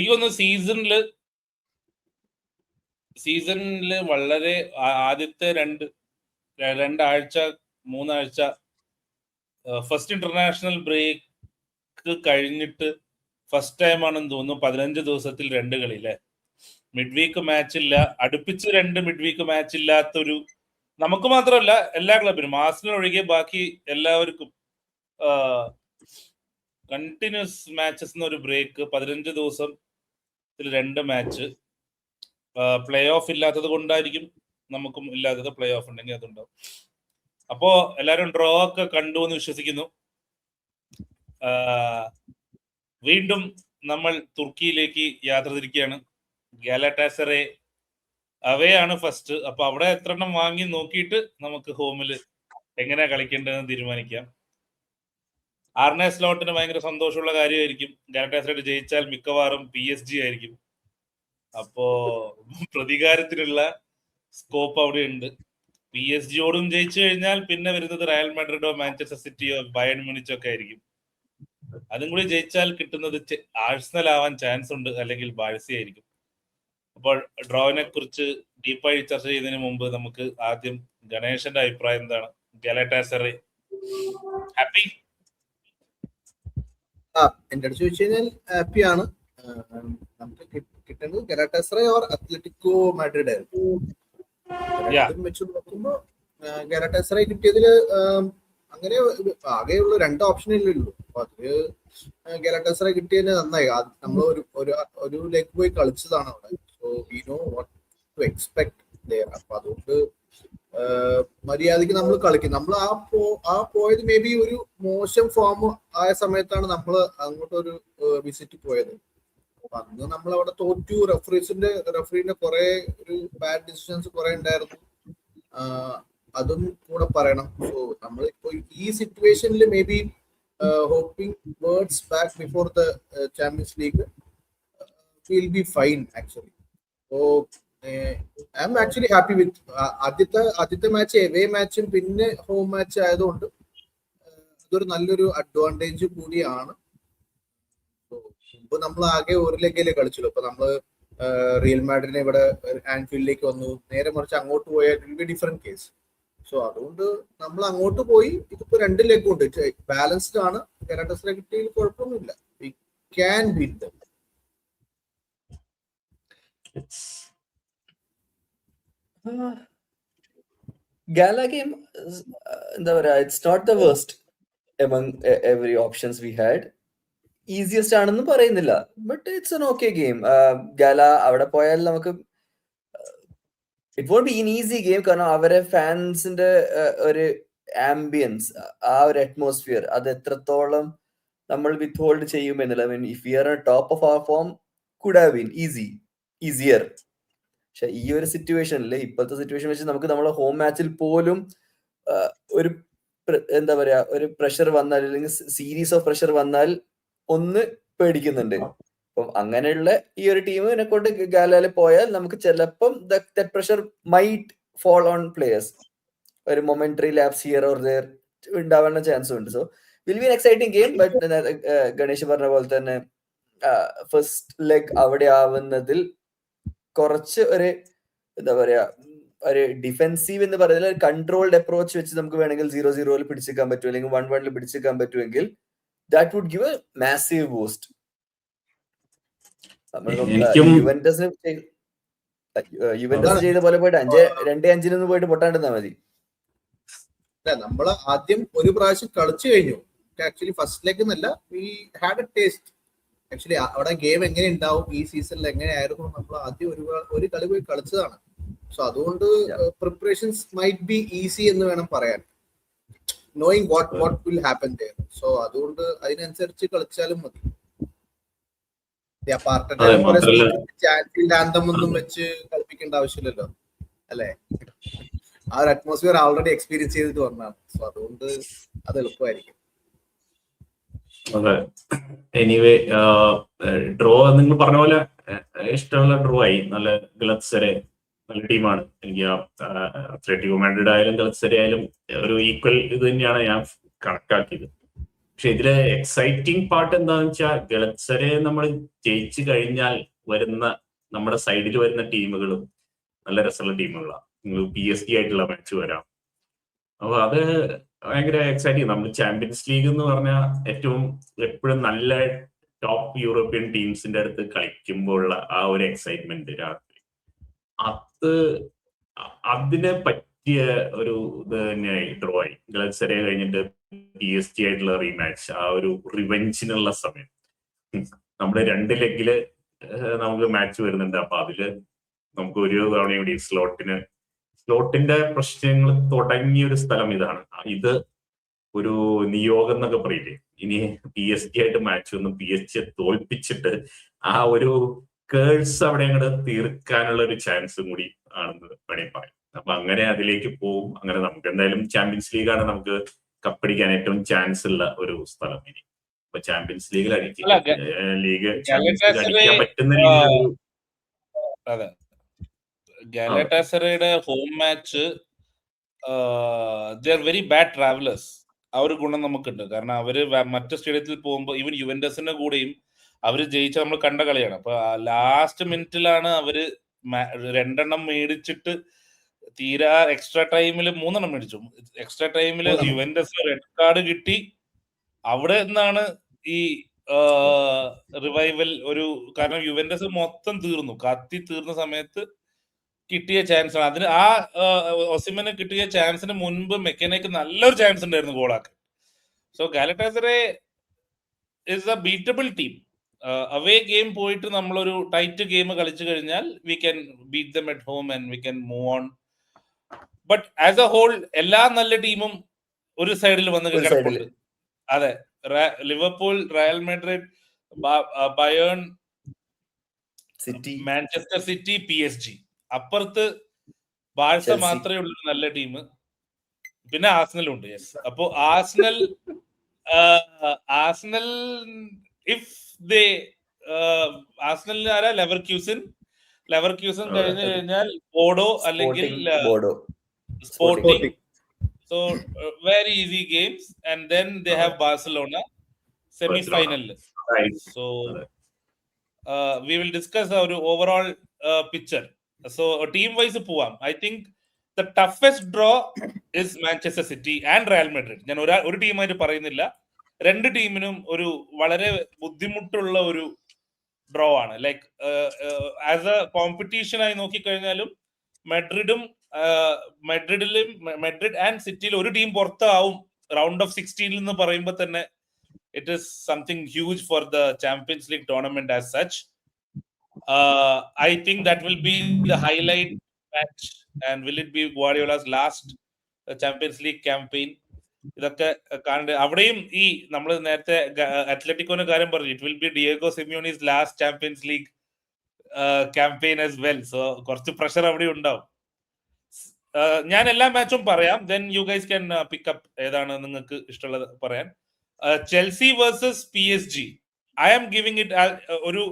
എനിക്കൊന്ന് സീസണില് വളരെ ആദ്യത്തെ രണ്ടാഴ്ച 3 ആഴ്ച ഫസ്റ്റ് ഇന്റർനാഷണൽ ബ്രേക്ക് കഴിഞ്ഞിട്ട് ഫസ്റ്റ് ടൈം ആണെന്ന് തോന്നുന്നു 15 ദിവസത്തിൽ 2 കളി അല്ലേ. മിഡ് വീക്ക് മാച്ച് ഇല്ല, അടുപ്പിച്ച് 2 മിഡ് വീക്ക് മാച്ച് ഇല്ലാത്തൊരു, നമുക്ക് മാത്രമല്ല എല്ലാ ക്ലബിനും, ആർസണൽ ഒഴികെ ബാക്കി എല്ലാവർക്കും കണ്ടിന്യൂസ് മാച്ചസ് ഒരു ബ്രേക്ക്, 15 ദിവസത്തിൽ 2 മാച്ച്. പ്ലേ ഓഫ് ഇല്ലാത്തത് കൊണ്ടായിരിക്കും നമുക്കും ഇല്ലാത്തത്, പ്ലേ ഓഫ് ഉണ്ടെങ്കിൽ അതുണ്ടാവും. അപ്പോ എല്ലാരും ഡ്രോ ഒക്കെ കണ്ടു എന്ന് വിശ്വസിക്കുന്നു. വീണ്ടും നമ്മൾ തുർക്കിയിലേക്ക് യാത്ര തിരിക്കുകയാണ്. ഗാലറ്റാസറേ അവയാണ് ഫസ്റ്റ്. അപ്പൊ അവിടെ എത്ര എണ്ണം വാങ്ങി നോക്കിയിട്ട് നമുക്ക് ഹോമിൽ എങ്ങനെയാ കളിക്കേണ്ടതെന്ന് തീരുമാനിക്കാം. ആർനെ സ്ലോട്ടിന് ഭയങ്കര സന്തോഷമുള്ള കാര്യമായിരിക്കും. ഗാലറ്റാസറയുടെ ജയിച്ചാൽ മിക്കവാറും PSG ആയിരിക്കും. അപ്പോ പ്രതികാരത്തിനുള്ള സ്കോപ്പ് അവിടെ ഉണ്ട്. PSG-യോടും ജയിച്ചു കഴിഞ്ഞാൽ പിന്നെ വരുന്നത് റയൽ മാഡ്രിഡോ മാഞ്ചസ്റ്റർ സിറ്റിയോ ബയൺ മ്യൂണിച്ചോ ഒക്കെ ആയിരിക്കും. അതും കൂടി ജയിച്ചാൽ കിട്ടുന്നത് ആഴ്സണൽ ആവാൻ ചാൻസ് ഉണ്ട്, അല്ലെങ്കിൽ ബാഴ്സി ആയിരിക്കും. അപ്പോൾ ഡ്രോവിനെ കുറിച്ച് ഡീപ്പായി ചർച്ച ചെയ്യുന്നതിന് മുമ്പ് നമുക്ക് ആദ്യം ഗണേശന്റെ അഭിപ്രായം എന്താണ്? ഗാലറ്റാസറേ ഹാപ്പി? എന്റെ അടുത്ത് ചോദിച്ചു കഴിഞ്ഞാൽ ഹാപ്പിയാണ്. നമുക്ക് കിട്ടുന്നത് ഗാലറ്റാസറേ ഓർ അത്ലറ്റിക്കോ മാഡ്രിഡ് ആയിരുന്നു. വെച്ച് നോക്കുമ്പോ ഗാലറ്റാസറേ കിട്ടിയതില് അങ്ങനെ ആകെയുള്ള 2 ഓപ്ഷനല്ലേ ഉള്ളൂ. അപ്പൊ അതില് ഗാലറ്റാസറേ കിട്ടിയതിന് നന്നായി. നമ്മൾ ഒരു ലെഗ് പോയി കളിച്ചതാണ് അവിടെ. So we know what to expect there. അപ്പൊ അതുകൊണ്ട് മര്യാദക്ക് നമ്മൾ കളിക്കും. നമ്മൾ ആ പോയത് മേ ബി ഒരു മോശം ഫോം ആയ സമയത്താണ് നമ്മൾ അങ്ങോട്ടൊരു വിസിറ്റ് പോയത്. അപ്പൊ അന്ന് നമ്മൾ അവിടെ തോറ്റു. റെഫറീന്റെ കുറെ ഒരു ബാഡ് ഡിസിഷൻസ് കുറെ ഉണ്ടായിരുന്നു. അതും കൂടെ പറയണം. സോ നമ്മളിപ്പോ ഈ സിറ്റുവേഷനിൽ maybe hoping words back before the champions league will be fine actually. So I am actually happy with ആദ്യത്തെ മാച്ച് എവേ മാച്ചും പിന്നെ ഹോം മാച്ച് ആയതുകൊണ്ട് ഇതൊരു നല്ലൊരു അഡ്വാൻറ്റേജ് കൂടിയാണ്. മുമ്പ് നമ്മൾ ആകെ ഒരു ലെഗിലേ കളിച്ചുള്ളൂ. ഇപ്പൊ നമ്മള് റിയൽ മാഡ്രിഡിനെ ഇവിടെ ആൻഫീൽഡിലേക്ക് വന്നു, നേരെ മറിച്ച് അങ്ങോട്ട് പോയാൽ will be different case. So അതുകൊണ്ട് നമ്മൾ അങ്ങോട്ട് പോയി. ഇതിപ്പോ 2 ലെഗ് ഉണ്ട്, ബാലൻസ്ഡ് ആണ്. ഗാലറ്റാസറേ കിട്ടിയതിൽ കുഴപ്പമൊന്നുമില്ല. V can beat dum. Gala game, it's not the worst among every options we had. Easiest ആണെന്ന് പറയുന്നില്ല, but it's an okay game. ഗാല അവിടെ പോയാൽ നമുക്ക് it won't be an easy game, കാരണം അവരെ ഫാൻസിന്റെ ഒരു ആംബിയൻസ്, ആ ഒരു അറ്റ്മോസ്ഫിയർ, അത് എത്രത്തോളം നമ്മൾ വിത്ത് ഹോൾഡ് ചെയ്യുമെന്നില്ല. I mean if you are top of our form could have been easier. പക്ഷെ ഈ ഒരു സിറ്റുവേഷനിൽ, ഇപ്പോഴത്തെ സിറ്റുവേഷൻ വെച്ച് നമുക്ക് നമ്മുടെ ഹോം മാച്ചിൽ പോലും ഒരു എന്താ പറയാ, ഒരു പ്രഷർ വന്നാൽ, അല്ലെങ്കിൽ സീരീസ് ഓഫ് പ്രഷർ വന്നാൽ ഒന്ന് പേടിക്കുന്നുണ്ട്. അപ്പം അങ്ങനെയുള്ള ഈ ഒരു ടീമിനെ കൊണ്ട് ഗാലയിൽ പോയാൽ നമുക്ക് ചിലപ്പം that pressure might fall on players. ഒരു momentary lapse here or there ഉണ്ടാവാനുള്ള ചാൻസും ഉണ്ട്. So will be an exciting game. But Ganesh പറഞ്ഞ പോലെ തന്നെ ഫസ്റ്റ് ലെഗ് അവിടെ ആവുന്നതിൽ കുറച്ച് ഒരു എന്താ പറയാ, ഒരു ഡിഫെൻസീവ് എന്ന് പറയുന്നത് കൺട്രോൾഡ് അപ്രോച്ച് വെച്ച് നമുക്ക് വേണമെങ്കിൽ 0-0 പിടിച്ചെടുക്കാൻ പറ്റും, അല്ലെങ്കിൽ 1-1 പിടിച്ചെടുക്കാൻ പറ്റുമെങ്കിൽ that would give a massive boost. Juventus ചെയ്ത പോലെ പോയിട്ട് 2-5 പോയിട്ട് പൊട്ടാണ്ടെന്നാ മതി. നമ്മള് ആദ്യം ഒരു പ്രാവശ്യം കളിച്ചു കഴിഞ്ഞു. ആക്ച്വലി ഫസ്റ്റ് ലെഗ് എന്നല്ല, we had A taste. Actually അവിടെ ഗെയിം എങ്ങനെ ഉണ്ടാവും, ഈ സീസണിൽ എങ്ങനെയായിരുന്നു, നമ്മൾ ആദ്യം ഒരു കളി പോയി കളിച്ചതാണ്. സോ അതുകൊണ്ട് പ്രിപ്പറേഷൻസ് മൈറ്റ് ബി ഈസി എന്ന് വേണം പറയാൻ, knowing what will happen there. So അതുകൊണ്ട് അതിനനുസരിച്ച് കളിച്ചാലും മതി. ഒന്നും വെച്ച് കളിപ്പിക്കേണ്ട ആവശ്യമില്ലല്ലോ, അല്ലെ? ആ ഒരു അറ്റ്മോസ്ഫിയർ ഓൾറെഡി എക്സ്പീരിയൻസ് ചെയ്തിട്ട് വന്നതാണ്. സോ അതുകൊണ്ട് അത് എളുപ്പമായിരിക്കും. അതെ. എനിവേ ഡ്രോ നിങ്ങൾ പറഞ്ഞ പോലെ ഇഷ്ടമുള്ള ഡ്രോ ആയി. നല്ല ഗലത്സരെ നല്ല ടീമാണ്. എനിക്ക് അത്ലറ്റിക്കോ മാഡ്രിഡ് ആയാലും ഗലത്സരെ ആയാലും ഒരു ഈക്വൽ ഇത് തന്നെയാണ് ഞാൻ കണക്കാക്കിയത്. പക്ഷെ ഇതിലെ എക്സൈറ്റിംഗ് പാർട്ട് എന്താണെന്ന് വെച്ചാൽ ഗലത്സരെ നമ്മൾ ജയിച്ചു കഴിഞ്ഞാൽ വരുന്ന നമ്മുടെ സൈഡിൽ വരുന്ന ടീമുകളും നല്ല രസമുള്ള ടീമുകളാണ്. നിങ്ങൾ PSG ആയിട്ടുള്ള മാച്ച് വരാം. അപ്പൊ അത് ഭയങ്കര എക്സൈറ്റിംഗ്. നമ്മൾ ചാമ്പ്യൻസ് ലീഗ് എന്ന് പറഞ്ഞാൽ ഏറ്റവും എപ്പോഴും നല്ല ടോപ്പ് യൂറോപ്യൻ ടീംസിന്റെ അടുത്ത് കളിക്കുമ്പോഴുള്ള ആ ഒരു എക്സൈറ്റ്മെന്റ് രാത്രി, അത് അതിനെ പറ്റിയ ഒരു ഇത് തന്നെയായി ഡ്രോ ആയി. ഗലത്സരെ കഴിഞ്ഞിട്ട് PSG ആയിട്ടുള്ള റീമാച്ച്, ആ ഒരു റിവെഞ്ചിനുള്ള സമയം. നമ്മുടെ 2 ലെഗില് നമുക്ക് മാച്ച് വരുന്നുണ്ട്. അപ്പൊ അതില് നമുക്ക് ഒരു തവണയും കൂടി സ്ലോട്ടിന്റെ പ്രശ്നങ്ങൾ തുടങ്ങിയ ഒരു സ്ഥലം ഇതാണ്. ഇത് ഒരു നിയോഗം എന്നൊക്കെ പറയില്ലേ, ഇനി PSG ആയിട്ട് മാച്ച് വന്ന് PSG തോൽപ്പിച്ചിട്ട് ആ ഒരു കേഴ്സ് അവിടെ അങ്ങോട്ട് തീർക്കാനുള്ള ഒരു ചാൻസും കൂടി ആണെന്ന് വേണമെങ്കിൽ പറയാം. അപ്പൊ അങ്ങനെ അതിലേക്ക് പോകും. അങ്ങനെ നമുക്ക് എന്തായാലും ചാമ്പ്യൻസ് ലീഗാണ് നമുക്ക് കപ്പടിക്കാൻ ഏറ്റവും ചാൻസ് ഉള്ള ഒരു സ്ഥലം ഇനി. അപ്പൊ ചാമ്പ്യൻസ് ലീഗിൽ ലീഗ് ചാമ്പ്യൻസ് ലീഗ് അടിക്കാൻ പറ്റുന്ന രീതിയിൽ അതെ, ഗാലറ്റാസറയുടെ home match they are very bad travellers. ആ ഒരു ഗുണം നമുക്കുണ്ട്. കാരണം അവര് മറ്റു സ്റ്റേഡിയത്തിൽ പോകുമ്പോൾ ഈവൻ യുവന്റസിന്റെ കൂടെയും അവര് ജയിച്ച നമ്മൾ കണ്ട കളിയാണ്. അപ്പൊ ലാസ്റ്റ് മിനിറ്റിലാണ് അവര് 2 മേടിച്ചിട്ട് തീരാ എക്സ്ട്രാ ടൈമിൽ 3 മേടിച്ചു. എക്സ്ട്രാ ടൈമിൽ യുവന്റസ് റെഡ് കാർഡ് കിട്ടി. അവിടെ നിന്നാണ് ഈ റിവൈവൽ ഒരു, കാരണം യുവന്റസ് മൊത്തം തീർന്നു, കത്തി തീർന്ന സമയത്ത് കിട്ടിയ ചാൻസ് ആണ്. അതിന് ആ ഒസിമന് കിട്ടിയ ചാൻസിന് മുൻപ് മെക്കനയ്ക്ക് നല്ലൊരു ചാൻസ് ഉണ്ടായിരുന്നു ഗോളാക്കാൻ. So Galatasaray is a beatable team. Away game പോയിട്ട് നമ്മളൊരു ടൈറ്റ് ഗെയിം കളിച്ചു കഴിഞ്ഞാൽ we can beat them at home and we can move on. But as a whole എല്ലാ നല്ല ടീമും ഒരു സൈഡിൽ വന്ന് കിടപ്പുണ്ട്. അതെ, Liverpool, Real Madrid, Bayern, City, Manchester City, PSG. അപ്പുറത്ത് ബാഴ്സ മാത്രമേ ഉള്ളൂ നല്ല ടീം. പിന്നെ ആഴ്സണലും ഉണ്ട്. യെസ്. അപ്പോ ആഴ്സണൽ ഇഫ് ദേ ആഴ്സണലിന് ആരാ? ലെവർക്യൂസൻ കഴിഞ്ഞു കഴിഞ്ഞാൽ ബോഡോ അല്ലെങ്കിൽ sporting. So very easy games, and then they have Barcelona semi-final. So we will discuss our overall picture. So team wise povam, I think the toughest draw is Manchester City and Real Madrid. ഞാൻ ഒരു ടീമായിട്ട് പറയുന്നില്ല, 2 ടീമിനും ഒരു വളരെ ബുദ്ധിമുട്ടുള്ള ഒരു draw ആണ്. ലൈക്ക് ആസ് എ കോമ്പറ്റീഷൻ ആയി നോക്കിക്കഴിഞ്ഞാലും മെഡ്രിഡ് ആൻഡ് സിറ്റിയിൽ ഒരു ടീം പുറത്താവും റൗണ്ട് ഓഫ് 16 എന്ന് പറയുമ്പോൾ തന്നെ it is something huge for the champions league tournament as such. I think that will be the highlight match, and will it be Guardiola's last Champions League campaign? ഇതൊക്കെ കാണേണ്ട. അവിടെയും ഈ നമ്മൾ നേരത്തെ അത്ലറ്റിക്കോന്റെ കാര്യം പറഞ്ഞു, it will be Diego Simeone's last champions league campaign as well. So കുറച്ച് പ്രഷർ അവിടെ ഉണ്ടാവും. ഞാൻ എല്ലാ മാച്ചും പറയാം, then you guys can pick up ഏതാണ് നിങ്ങൾക്ക് ഇഷ്ടമുള്ളത് പറയാൻ. Chelsea versus PSG. I am giving it ഒരു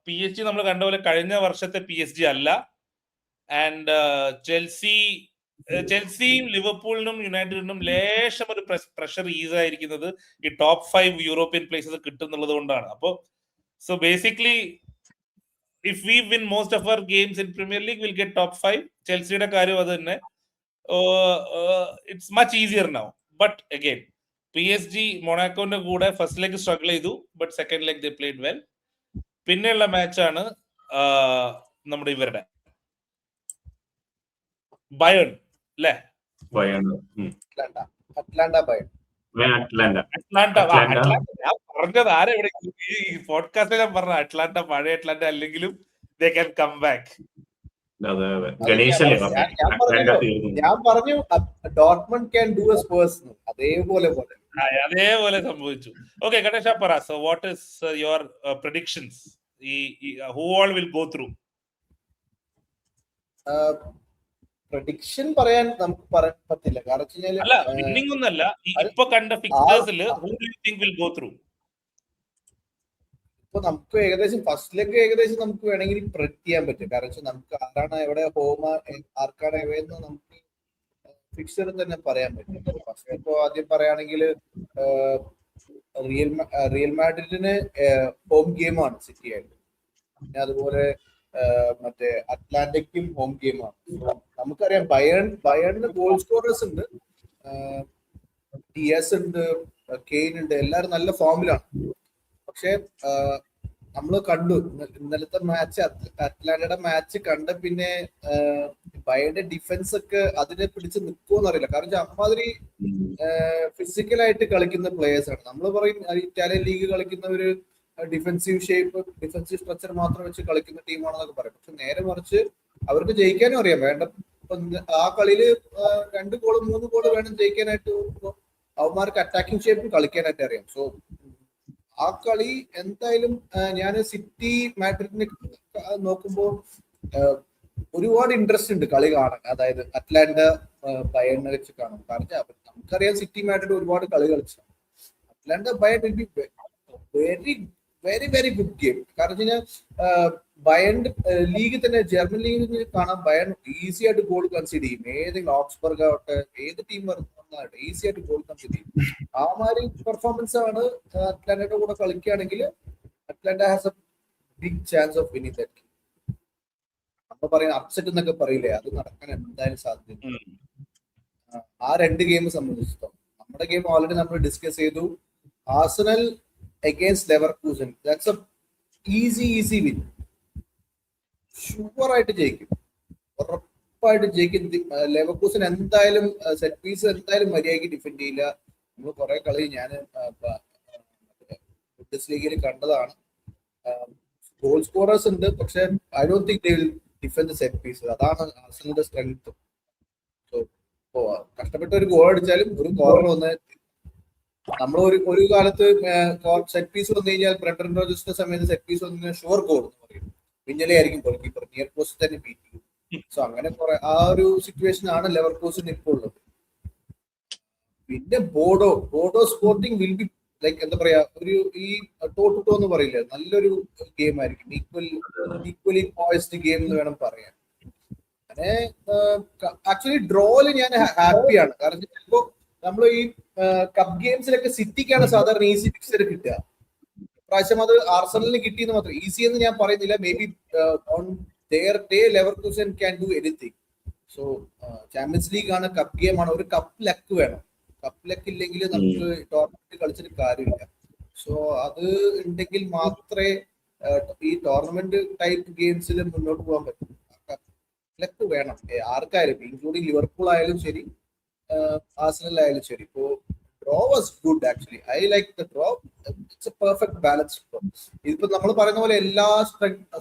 PSG നമ്മൾ കണ്ട പോലെ കഴിഞ്ഞ വർഷത്തെ PSG അല്ല. ആൻഡ് ചെൽസിയും ലിവർപൂളിനും യുണൈറ്റഡിനും ലേശം ഒരു പ്രഷർ ഈസ് ആയിരിക്കുന്നത് ഈ ടോപ്പ് 5 യൂറോപ്യൻ പ്ലേസസ് കിട്ടുന്നുള്ളത് കൊണ്ടാണ്. അപ്പോ so basically if we win most of our games in Premier League, we'll get top 5. ചെൽസിയുടെ കാര്യം അത് തന്നെ. It's much easier now. But again, PSG മൊണാക്കോന്റെ കൂടെ ഫസ്റ്റ് ലെഗ് സ്ട്രഗിൾ ചെയ്തു, but second leg they played well. പിന്നെയുള്ള മാച്ചാണ് നമ്മുടെ ഇവരുടെ Bayern അല്ലേ? അറ്റ്ലാന്റ. ഞാൻ പറഞ്ഞത് ആരെ ഇവിടെ ഈ പോഡ്കാസ്റ്റിൽ ഞാൻ പറഞ്ഞ അറ്റ്ലാന്റ, പഴയ അറ്റ്ലാന്റ അല്ലെങ്കിലും they can come back. ഞാൻ പറഞ്ഞു ഡോർട്ട്മണ്ട് can do a Spurs. അതേപോലെ സംഭവിച്ചു. ഓക്കെ ഗണേഷ പറ. So what is your predictions? who all will go through? Prediction പറയാൻ നമുക്ക് പറയാൻ പറ്റില്ല. കാരണം അല്ല, വിന്നിംഗ് ഒന്നല്ല, ഇപ്പൊ കണ്ട ഫിക്ചേഴ്സിൽ who do you think will go through? ഇപ്പൊ നമുക്ക് ഏകദേശം ഫസ്റ്റ് ലെഗ് ഏകദേശം നമുക്ക് വേണമെങ്കിൽ പ്രെഡിക്റ്റ് ചെയ്യാൻ പറ്റും. കാരണം നമുക്ക് ആരാണ് എവിടെ ഹോം, ആർക്കാണ് എവയെന്ന് നമുക്ക് ഫിക്സർ തന്നെ പറയാൻ പറ്റും. പക്ഷെ ഇപ്പൊ ആദ്യം പറയുകയാണെങ്കിൽ റിയൽ മാഡ്രിഡിന് ഹോം ഗെയിമാണ് സിറ്റി ആയിട്ട്. പിന്നെ അതുപോലെ മറ്റേ അറ്റ്ലാന്റിക്കും ഹോം ഗെയിമാണ്. നമുക്കറിയാം ബയേണിന് ഗോൾ സ്കോറേഴ്സ് ഉണ്ട്, ഡിയാസ് ഉണ്ട്, കെയ്ൻ ഉണ്ട്, എല്ലാവരും നല്ല ഫോമിലാണ്. പക്ഷെ നമ്മൾ കണ്ടു ഇന്നലത്തെ മാച്ച്, അറ്റ്ലാന്റയുടെ മാച്ച് കണ്ട പിന്നെ ബയേണിന്റെ ഡിഫൻസ് ഒക്കെ അതിനെ പിടിച്ച് നിൽക്കുമെന്ന് അറിയില്ല. കാരണം അമ്മാതിരി ഫിസിക്കലായിട്ട് കളിക്കുന്ന പ്ലേയേഴ്സ് ആണ്. നമ്മൾ പറയും ഇറ്റാലിയൻ ലീഗ് കളിക്കുന്നവര് ഡിഫൻസീവ് ഷേപ്പ്, ഡിഫൻസീവ് സ്ട്രക്ചർ മാത്രം വെച്ച് കളിക്കുന്ന ടീമാണെന്നൊക്കെ പറയും. പക്ഷെ നേരെ മറിച്ച് അവർക്ക് ജയിക്കാനും അറിയാം. വേണ്ട ആ കളിയില് 2 ഗോള് 3 ഗോള് വേണം ജയിക്കാനായിട്ട്. അവന്മാർക്ക് അറ്റാക്കിംഗ് ഷേപ്പിൽ കളിക്കാനായിട്ട് അറിയാം. സോ ആ കളി എന്തായാലും ഞാൻ സിറ്റി മാഡ്രിഡിനെ നോക്കുമ്പോൾ ഒരുപാട് ഇൻട്രസ്റ്റ് ഉണ്ട് കളി കാണാൻ. അതായത് അറ്റ്ലാന്റ ബയേണിനെ വെച്ച് കാണും. കാരണം നമുക്കറിയാം സിറ്റി മാഡ്രിഡ് ഒരുപാട് കളി കളിച്ചു. Atalanta Bayern will be very very very good game. കാരണം വെച്ച് കഴിഞ്ഞാൽ ബയേൺ ലീഗ് തന്നെ, ജർമ്മൻ ലീഗിൽ കാണാൻ ബയേൺ ഈസി ആയിട്ട് ഗോൾ കൺസീഡ് ചെയ്യും. ഏതെങ്കിലും ഓക്സ്ബർഗ് ആവട്ടെ, ഏത് ടീം വന്നാട്ടെ ഈസി ആയിട്ട് ഗോൾ കൺസീഡ് ചെയ്യും. ആ മാതിരി പെർഫോമൻസ് ആണ് അറ്റ്ലാന്റയുടെ കൂടെ കളിക്കുകയാണെങ്കിൽ Atalanta has a big chance of winning that game. നമ്മൾ പറയുന്ന അപ്സെറ്റ് എന്നൊക്കെ പറയില്ലേ, അത് നടക്കാൻ എന്തായാലും സാധ്യത. ആ 2 ഗെയിം സംബന്ധിച്ചിടത്തോളം നമ്മുടെ ഗെയിം ഓൾറെഡി നമ്മൾ ഡിസ്കസ് ചെയ്തു. Arsenal against Leverkusen, that's A easy win. Sure ആയിട്ട് ജയിക്കും, ഉറപ്പായിട്ട് ജയിക്കും. ലെവർകൂസൻ എന്തായാലും സെറ്റ് പീസ് എന്തായാലും മര്യാദയ്ക്ക് ഡിഫെൻഡ് ചെയ്യില്ല. നമ്മൾ കുറെ കളി ഞാൻ ബുണ്ടസ് ലീഗിൽ കണ്ടതാണ്. ഗോൾ സ്കോറേഴ്സ് ഉണ്ട്, പക്ഷെ I don't think they will defend set piece. അതാണ് ആർസണലിന്റെ സ്ട്രെങ്ത്. സോ കഷ്ടപ്പെട്ട് ഒരു ഗോൾ അടിച്ചാലും ഒരു കോർണർ വന്ന് നമ്മൾ ഒരു കാലത്ത് സെറ്റ് പീസ് വന്നു കഴിഞ്ഞാൽ ബ്രണ്ടൻ റോജേഴ്സിന്റെ സമയത്ത് സെറ്റ് പീസ് വന്നു ഷുവർ ഗോൾ എന്ന് പറയും. പിന്നലെ ആയിരിക്കും ഗോൾ കീപ്പർ നിയർ പോസ്റ്റ് തന്നെ ബീറ്റ് ചെയ്യും. സോ അങ്ങനെ കുറെ ആ ഒരു സിറ്റുവേഷൻ ആണ് ലെവർകൂസൻ ഇപ്പോൾ ഉള്ളത്. പിന്നെ Bodo sporting will be like എന്താ പറയാ, ഒരു ഈ ടോ എന്ന് പറയില്ല, നല്ലൊരു ഗെയിം ആയിരിക്കും. ഈക്വലി പോയിസ്ഡ് ഗെയിം എന്ന് വേണം പറയാൻ. അങ്ങനെ ആക്ച്വലി ഡ്രോയില് ഞാൻ ഹാപ്പിയാണ്. കാരണം ചിലപ്പോ നമ്മൾ ഈ കപ്പ് ഗെയിംസിലൊക്കെ സിറ്റിക്കാണ് സാധാരണ ഈസി ഫിക്സർ കിട്ടുക. പ്രാവശ്യം അത് ആർസണലിന് കിട്ടിയെന്ന് മാത്രം. ഈസി എന്ന് ഞാൻ പറയുന്നില്ല, may be on their day Leverkusen can do anything. So champions league ആണ്, കപ്പ് ഗെയിം ആണ്, ഒരു കപ്പ് ലക്ക് വേണം. കപ്പ് ലക്ക് ഇല്ലെങ്കിൽ നമുക്ക് ടൂർണമെന്റ് കളിച്ചിട്ട് കാര്യമില്ല. സോ അത് ഉണ്ടെങ്കിൽ മാത്രമേ ഈ ടൂർണമെന്റ് ടൈപ്പ് ഗെയിംസിൽ മുന്നോട്ട് പോകാൻ പറ്റും. ലക്ക് വേണം ആർക്കായാലും, ഇൻക്ലൂഡിങ് ലിവർപൂൾ ആയാലും ശരി, ആർസണൽ ആയാലും ശരി. ഇപ്പോ draw was good actually. I like the draw. It's A perfect balance. ഇതിപ്പോ നമ്മൾ പറയുന്ന പോലെ എല്ലാ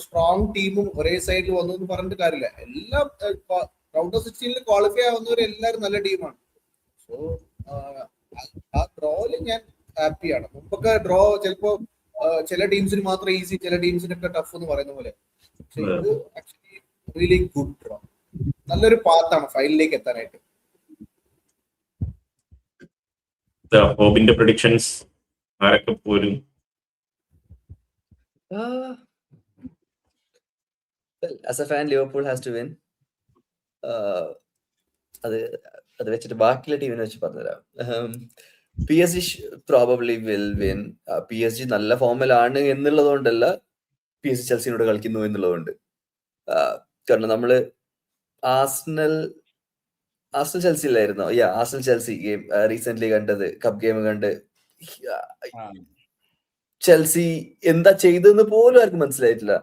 സ്ട്രോങ് ടീമും ഒരേ സൈഡിൽ വന്നു എന്ന് പറഞ്ഞിട്ട് കാര്യമില്ല. എല്ലാ റൗണ്ട് ഓഫ് 16 ക്വാളിഫൈ ആവുന്നവർ എല്ലാവരും നല്ല ടീമാണ്. സോ ആ ഡ്രോയില് ഞാൻ ഹാപ്പിയാണ്. മുമ്പൊക്കെ ഡ്രോ ചിലപ്പോ ചില ടീംസിന് മാത്രം ഈസി, ചില ടീംസിനൊക്കെ ടഫ് എന്ന് പറയുന്ന പോലെ. പക്ഷെ ഇത് ആക്ച്വലി റിയലി ഗുഡ് ഡ്രോ. നല്ലൊരു പാത്താണ് ഫൈനലിലേക്ക് എത്താനായിട്ട്. ഹോബിന്റെ പ്രഡിക്ഷൻസ് ആരൊക്കെ പോരും? As a fan, Liverpool has to win. അത് വെച്ചിട്ട് ബാക്കിയുള്ള ടീമിനെ വെച്ച് പറഞ്ഞുതരാം. PSG probably will win. PSG നല്ല ഫോമിലാണ് എന്നുള്ളത് കൊണ്ടല്ല, PSG ചെൽസിനോട് കളിക്കുന്നു എന്നുള്ളതുകൊണ്ട്. കാരണം നമ്മള് ആർസണൽ ചെൽസി ഇല്ലായിരുന്നോ? ആർസണൽ ചെൽസി ഗെയിം റീസെന്റ് കണ്ടത്, കപ്പ് ഗെയിം കണ്ട് ചെൽസി എന്താ ചെയ്തെന്ന് പോലും ആർക്കും മനസ്സിലായിട്ടില്ല.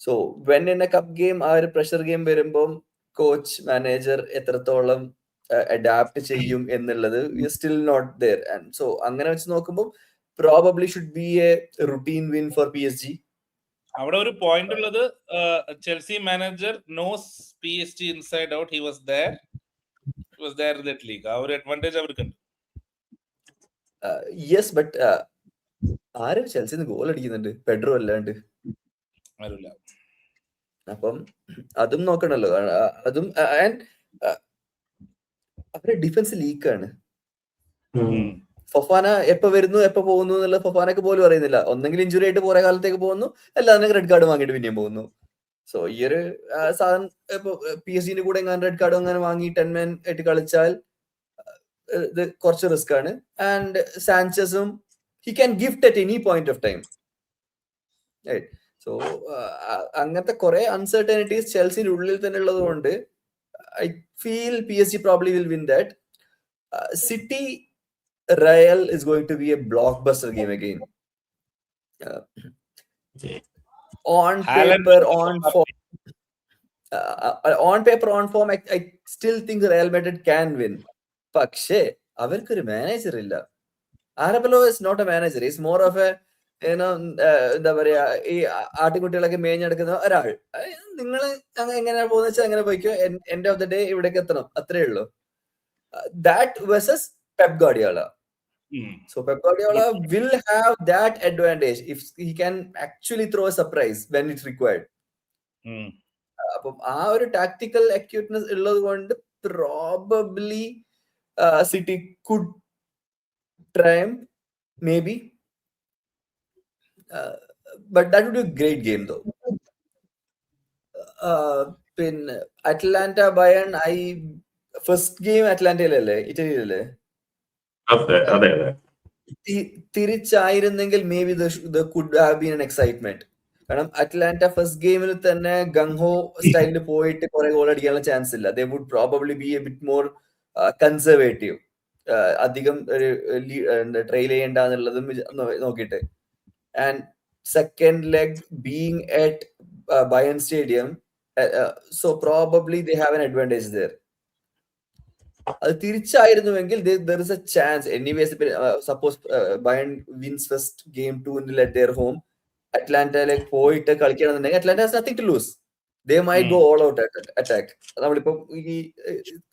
So when in a cup game, ആ ഒരു പ്രഷർ ഗെയിം വരുമ്പോൾ കോച്ച് മാനേജർ എത്രത്തോളം അഡാപ്റ്റ് ചെയ്യും എന്നുള്ളത് still not there. And so അങ്ങനെ വെച്ച് നോക്കുമ്പോൾ probably should be a routine win for PSG. അവിടെ ഒരു പോയിന്റ് ഉള്ളത്, Chelsea manager knows PSG inside out. He was there in that league. ആ ഒരു അഡ്വാൻറ്റേജ് അവർക്കുണ്ട്. യെസ്, ബട്ട് ആരും ചെൽസിന്ന് ഗോൾ അടിക്കുന്നുണ്ട്? പെഡ്രോ അല്ലാണ്ട് ആരുമില്ല. അപ്പം അതും നോക്കണല്ലോ. അതും അവരുടെ ഡിഫൻസ് ലീക്കാണ്. ഫൊഫാന എപ്പോ വരുന്നു എപ്പോ പോകുന്നു എന്നുള്ള ഫൊഫാനക്ക് പോലും അറിയുന്നില്ല. ഒന്നെങ്കിൽ ഇഞ്ചുറി ആയിട്ട് കുറെ കാലത്തേക്ക് പോകുന്നു, എല്ലാവരും റെഡ് കാർഡ് വാങ്ങിയിട്ട് പിന്നെയും പോകുന്നു. സോ ഈ ഒരു സാധനം ഇപ്പൊ PSG കൂടെ എങ്ങനെ റെഡ് കാർഡ് അങ്ങനെ വാങ്ങി 10 men ആയിട്ട് കളിച്ചാൽ ഇത് കുറച്ച് റിസ്ക് ആണ്. ആൻഡ് സാൻചസും he can gift at any point of time. Right. So അങ്ങനത്തെ കുറെ അൺസർട്ടനിറ്റീസ് ചെൽസിന്റെ ഉള്ളിൽ തന്നെ ഉള്ളത് കൊണ്ട് I feel PSG probably will win that. City Real is going to be a blockbuster game again. On paper, on form, I still think Real Madrid can win. പക്ഷേ അവർക്കൊരു manager ഇല്ല. Arabello is not a manager. He's more of a എന്താ പറയാ ഈ ആട്ടിൻകുട്ടികളൊക്കെ മേഞ്ഞെടുക്കുന്ന ഒരാൾ. നിങ്ങൾ എങ്ങനെയാ പോകുന്ന വെച്ചാൽ അങ്ങനെ പോയിക്കോ, എൻഡ് ഓഫ് ദ ഡേ ഇവിടേക്ക് എത്തണം, അത്രേ ഉള്ളൂ. That versus Pep Guardiola. So Pep Guardiola will have that advantage if he can actually throw a surprise when it's required. അപ്പം ആ ഒരു ടാക്ടിക്കൽ അക്യൂട്ട്നെസ് ഉള്ളത് കൊണ്ട് probably city could triumph, maybe. But that would be a great game though. In Atlanta Bayern, first game Atlanta Italy. അതെ തിരിച്ചായിരുന്നെങ്കിൽ maybe there could have been an excitement. കാരണം Atlanta first ഗെയിമിൽ തന്നെ ഗംഹോ സ്റ്റൈലിൽ പോയിട്ട് കുറെ ഗോൾ അടിക്കാനുള്ള ചാൻസ് ഇല്ല. They would probably be a bit more conservative. അധികം ഒരു ട്രെയിൽ ചെയ്യണ്ട എന്നുള്ളതും നോക്കിയിട്ട്. And second leg being at Bayern stadium, so probably they have an advantage there. അത് തിരിച്ചായിരുന്നുവെങ്കിൽ there is a chance. Anyways, suppose Bayern wins first game 2-0 at their home, അറ്റ്ലാന്റയിലേക്ക് പോയിട്ട് കളിക്കണമെന്നുണ്ടെങ്കിൽ Atlanta has nothing to lose. They might go all out attack. നമ്മളിപ്പോ ഈ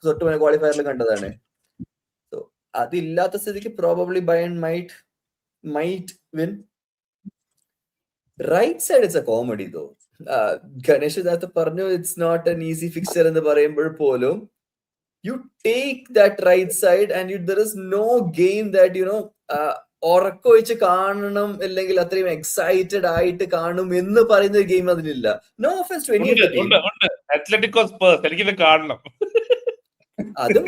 തൊട്ട് ക്വാളിഫയറിൽ കണ്ടതാണ്. അതില്ലാത്ത സ്ഥിതിക്ക് probably Bayern might win. Right side it's a comedy though. Ganesh നേരത്തെ പറഞ്ഞു it's not an easy fixture എന്ന് പറയുമ്പോൾ പോലും you take that right side and there is no game that you know ഉറക്കൊഴിച്ച് കാണണം അല്ലെങ്കിൽ അത്രയും എക്സൈറ്റഡ് ആയിട്ട് കാണും എന്ന് പറയുന്ന ഒരു ഗെയിം അതിലില്ല. No offence to any of the team. Atletico Spurs എനിക്കിത് കാണണം. അത്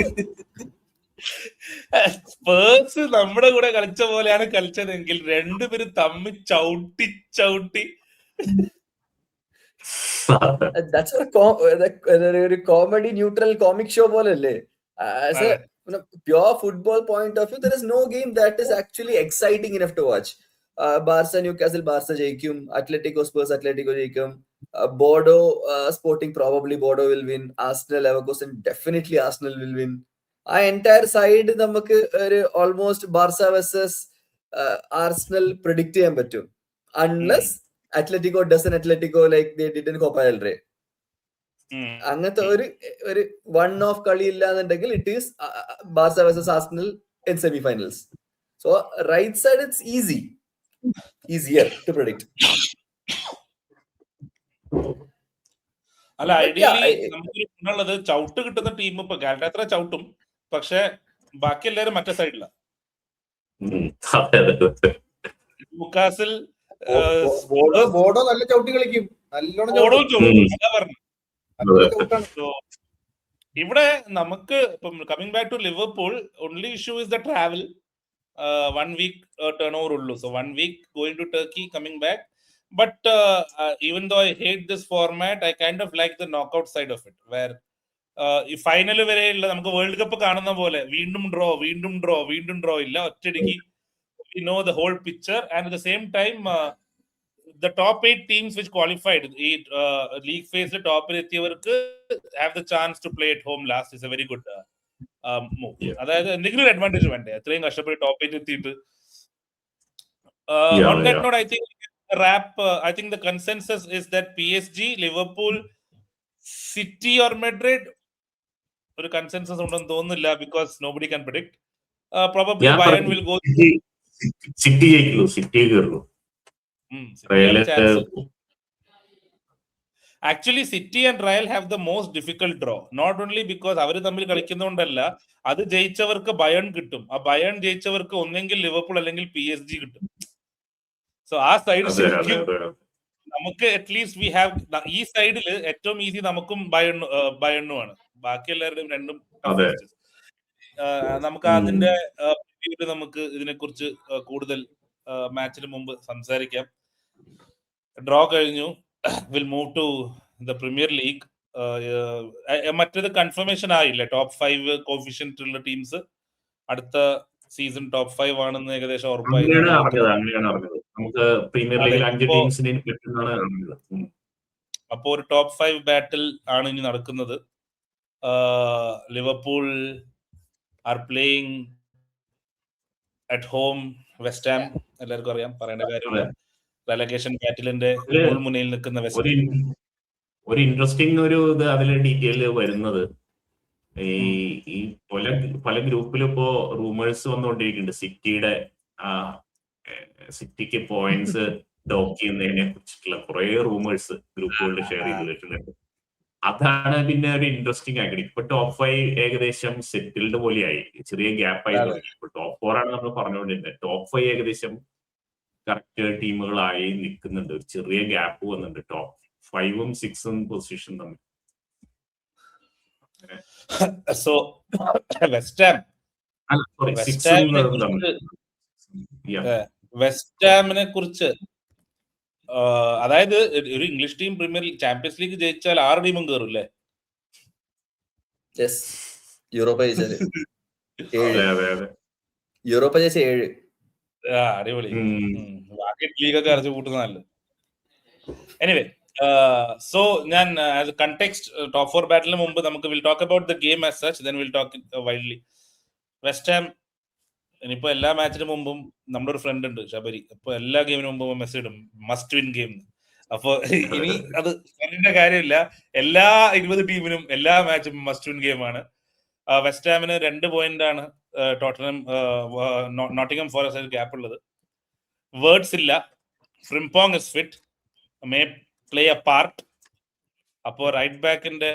സ്പേഴ്സ് നമ്മുടെ കൂടെ കളിച്ച പോലെയാണ് കളിച്ചതെങ്കിൽ രണ്ടുപേരും തമ്മിൽ ചവിട്ടി ഒരു കോമഡി ന്യൂട്രൽ കോമിക് ഷോ പോലല്ലേ. As a pure football point of view, there is no game that is actually exciting enough to watch. Barca Newcastle Barca ജയിക്കും, Atletico Spurs Atletico ജയിക്കും, Bordeaux Sporting probably Bordeaux will win, Arsenal Leverkusen definitely Arsenal will win. ആ entire side നമുക്ക് ഒരു almost Barca versus Arsenal predict ചെയ്യാൻ പറ്റും, unless Atletico does Atletico like they did in Copa del Rey. അങ്ങനത്തെ ഒരു one off കളി ഇല്ല എന്നുണ്ടെങ്കിൽ it is Barca versus Arsenal in semi finals. So right side it's easier to predict. അല്ല, ideally നമുക്ക് ഉള്ളത് ചവിട്ട് കിട്ടുന്ന ടീം ഇപ്പൊ ഗാലറ്റാസറ ചവിട്ടും, പക്ഷെ ബാക്കി എല്ലാരും മറ്റേ സൈഡില. ന്യൂകാസിൽ ബോർഡോ നല്ല ചവിട്ടി കളിക്കും, നല്ലോണം ഇവിടെ നമുക്ക് ഇപ്പം coming back to Liverpool, only issue is the travel. 1 week turnover ഉള്ളൂ. So 1 week going to Turkey, coming back. But even though I hate this format, I kind of like the knockout side of it, where ഈ final വരെയുള്ള നമുക്ക് world cup കാണുന്ന പോലെ വീണ്ടും draw ഇല്ല, ഒറ്റയടിക്ക് we know the whole picture. And at the same time, the top 8 teams which qualified, ഈ league phase ടോപ്പിൽ എത്തിയവർക്ക് have the chance to play at home last is a very good move. അതായത് എന്തെങ്കിലും ഒരു advantage വേണ്ടേ, അത്രയും കഷ്ടപ്പെട്ട് top 8 എത്തിയിട്ട്. On that note, I think I think the consensus is that PSG, Liverpool, City or Madrid, ഒരു consensus ഉണ്ടെന്ന് തോന്നുന്നില്ല, because nobody can predict. Probably Bayern will go. City ജയിക്കുള്ളൂ, City കയറുള്ളൂ. Actually, City and Real have the most difficult draw. Not only because അവര് തമ്മിൽ കളിക്കുന്നതുകൊണ്ടല്ല, അത് ജയിച്ചവർക്ക് Bayern കിട്ടും, ആ Bayern ജയിച്ചവർക്ക് ഒന്നെങ്കിൽ Liverpool അല്ലെങ്കിൽ PSG കിട്ടും. സോ ആ സൈഡ് നമുക്ക് അറ്റ്ലീസ്റ്റ് വി ഹാവ്, ഈ സൈഡിൽ ഏറ്റവും ഈസി നമുക്കും ബയണ്ണുമാണ്, ബാക്കി എല്ലാവരുടെയും രണ്ടും നമുക്ക് അതിന്റെ നമുക്ക് ഇതിനെ കുറിച്ച് കൂടുതൽ മാച്ചിന് മുമ്പ് സംസാരിക്കാം. ഡ്രോ കഴിഞ്ഞു. We'll move to the premier league. മറ്റേത് കൺഫർമേഷൻ ആയില്ലേ? ടോപ്പ് 5 കോഫിഷ്യന്റ് ഉള്ള ടീംസ് അടുത്ത സീസൺ ടോപ്പ് 5 ആണെന്ന് ഏകദേശം ഉറപ്പായി. അങ്ങനെയാണ് അറിഞ്ഞത്. നമുക്ക് പ്രീമിയർ ലീഗിൽ 5 ടീംസിനെ പറ്റുന്നതാണ് അറിഞ്ഞത്. അപ്പോൾ ഒരു ടോപ്പ് 5 ബാറ്റിൽ ആണ് ഇനി നടക്കുന്നത്. Liverpool are playing at home West Ham. എല്ലാവർക്കും അറിയാം, പറയേണ്ട കാര്യമില്ല. റെലഗേഷൻ ബാറ്റിലിന്റെ മുൾമുനയിൽ നിൽക്കുന്ന വെസ്റ്റ് ഹാം. ഒരു ഇൻട്രസ്റ്റിംഗ് ഒരു ഇത് അതിലെ ഡീറ്റെയിൽ വരുന്നത്, ഈ പല ഗ്രൂപ്പിലും ഇപ്പോ റൂമേഴ്സ് വന്നുകൊണ്ടിരിക്കുന്നുണ്ട്. സിറ്റിക്ക് പോയിന്റ്സ് ഡോക്ക് ചെയ്യുന്നതിനെ കുറിച്ചിട്ടുള്ള കുറെ റൂമേഴ്സ് ഗ്രൂപ്പുകളിൽ ഷെയർ ചെയ്തിട്ടുണ്ട്. അതാണ് പിന്നെ ഒരു ഇൻട്രസ്റ്റിംഗ് ആയിട്ട്. ഇപ്പൊ ടോപ്പ് 5 ഏകദേശം സെറ്റിൽഡ് പോലെയായി, ചെറിയ ഗ്യാപ്പായി തുടങ്ങി. ഇപ്പൊ ടോപ്പ് 4 ആണ് നമ്മൾ പറഞ്ഞുകൊണ്ടിരുന്നത്. ടോപ്പ് 5 ഏകദേശം കറക്റ്റ് ടീമുകളായി നിൽക്കുന്നുണ്ട്. ഒരു ചെറിയ ഗ്യാപ്പ് വന്നിട്ടുണ്ട് ടോപ്പ് 5ഉം 6ഉം പൊസിഷൻ തമ്മിൽ. സോ വെസ്റ്റ് ഹാമിനെ കുറിച്ച്, അതായത് ഒരു English team premier league champions league ജയിച്ചാൽ 6 ടീമും കയറും. യൂറോപ്പ ജയിച്ചാല് 7. അടിപൊളി. ലീഗൊക്കെ അടച്ചു കൂട്ടുന്നതല്ല. എനിവേ, സോ ഞാൻ ആസ് എ കണ്ടെക്സ്റ്റ്, ടോപ്പ് 4 ബാറ്റിലിന് മുമ്പ് നമുക്ക് we'll talk about the game as such, then we'll talk widely. West Ham ഇനിയിപ്പോ എല്ലാ മാച്ചിന് മുമ്പും നമ്മുടെ ഒരു ഫ്രണ്ട് ഉണ്ട് ശബരി, അപ്പൊ എല്ലാ ഗെയിമിന് മുമ്പും മെസ്സേജ് ഇടും മസ്റ്റ് വിൻ ഗെയിം. അപ്പൊ ഇനി അത് പറഞ്ഞ കാര്യമില്ല, എല്ലാ 20 ടീമിനും എല്ലാ മാച്ചും മസ്റ്റ് വിൻ ഗെയിം ആണ്. വെസ്റ്റ് ഹാമിന് 2 പോയിന്റ് ആണ് ടോട്ടനം നോട്ടിംഗം ഫോറസ്റ്റ് ഗ്യാപ്പ് ഉള്ളത്. വേർഡ്സ് ഇല്ല. Frimpong is fit, may play A part. അപ്പോ റൈറ്റ് ബാക്കിന്റെ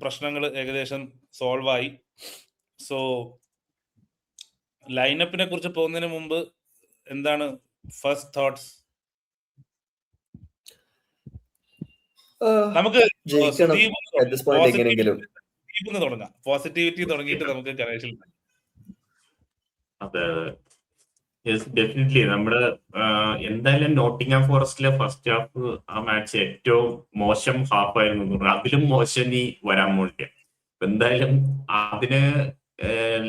പ്രശ്നങ്ങൾ ഏകദേശം സോൾവ് ആയി. സോ ലൈനപ്പിനെ കുറിച്ച് പോകുന്നതിന് മുമ്പ് എന്താണ് ഫസ്റ്റ് തോട്ട്സ്? നമുക്ക് തുടങ്ങാം. പോസിറ്റിവിറ്റി തുടങ്ങിയിട്ട് നമുക്ക് കണേഷൻ. അതെ, ഡെഫിനറ്റ്ലി. നമ്മുടെ എന്തായാലും നോട്ടിംഗം ഫോറസ്റ്റിലെ ഫസ്റ്റ് ഹാഫ് ആ മാച്ച് ഏറ്റവും മോശം ഹാഫ് ആയിരുന്നു. അതിലും മോശം ഇനി വരാൻ പോണില്ല. എന്തായാലും അതിന്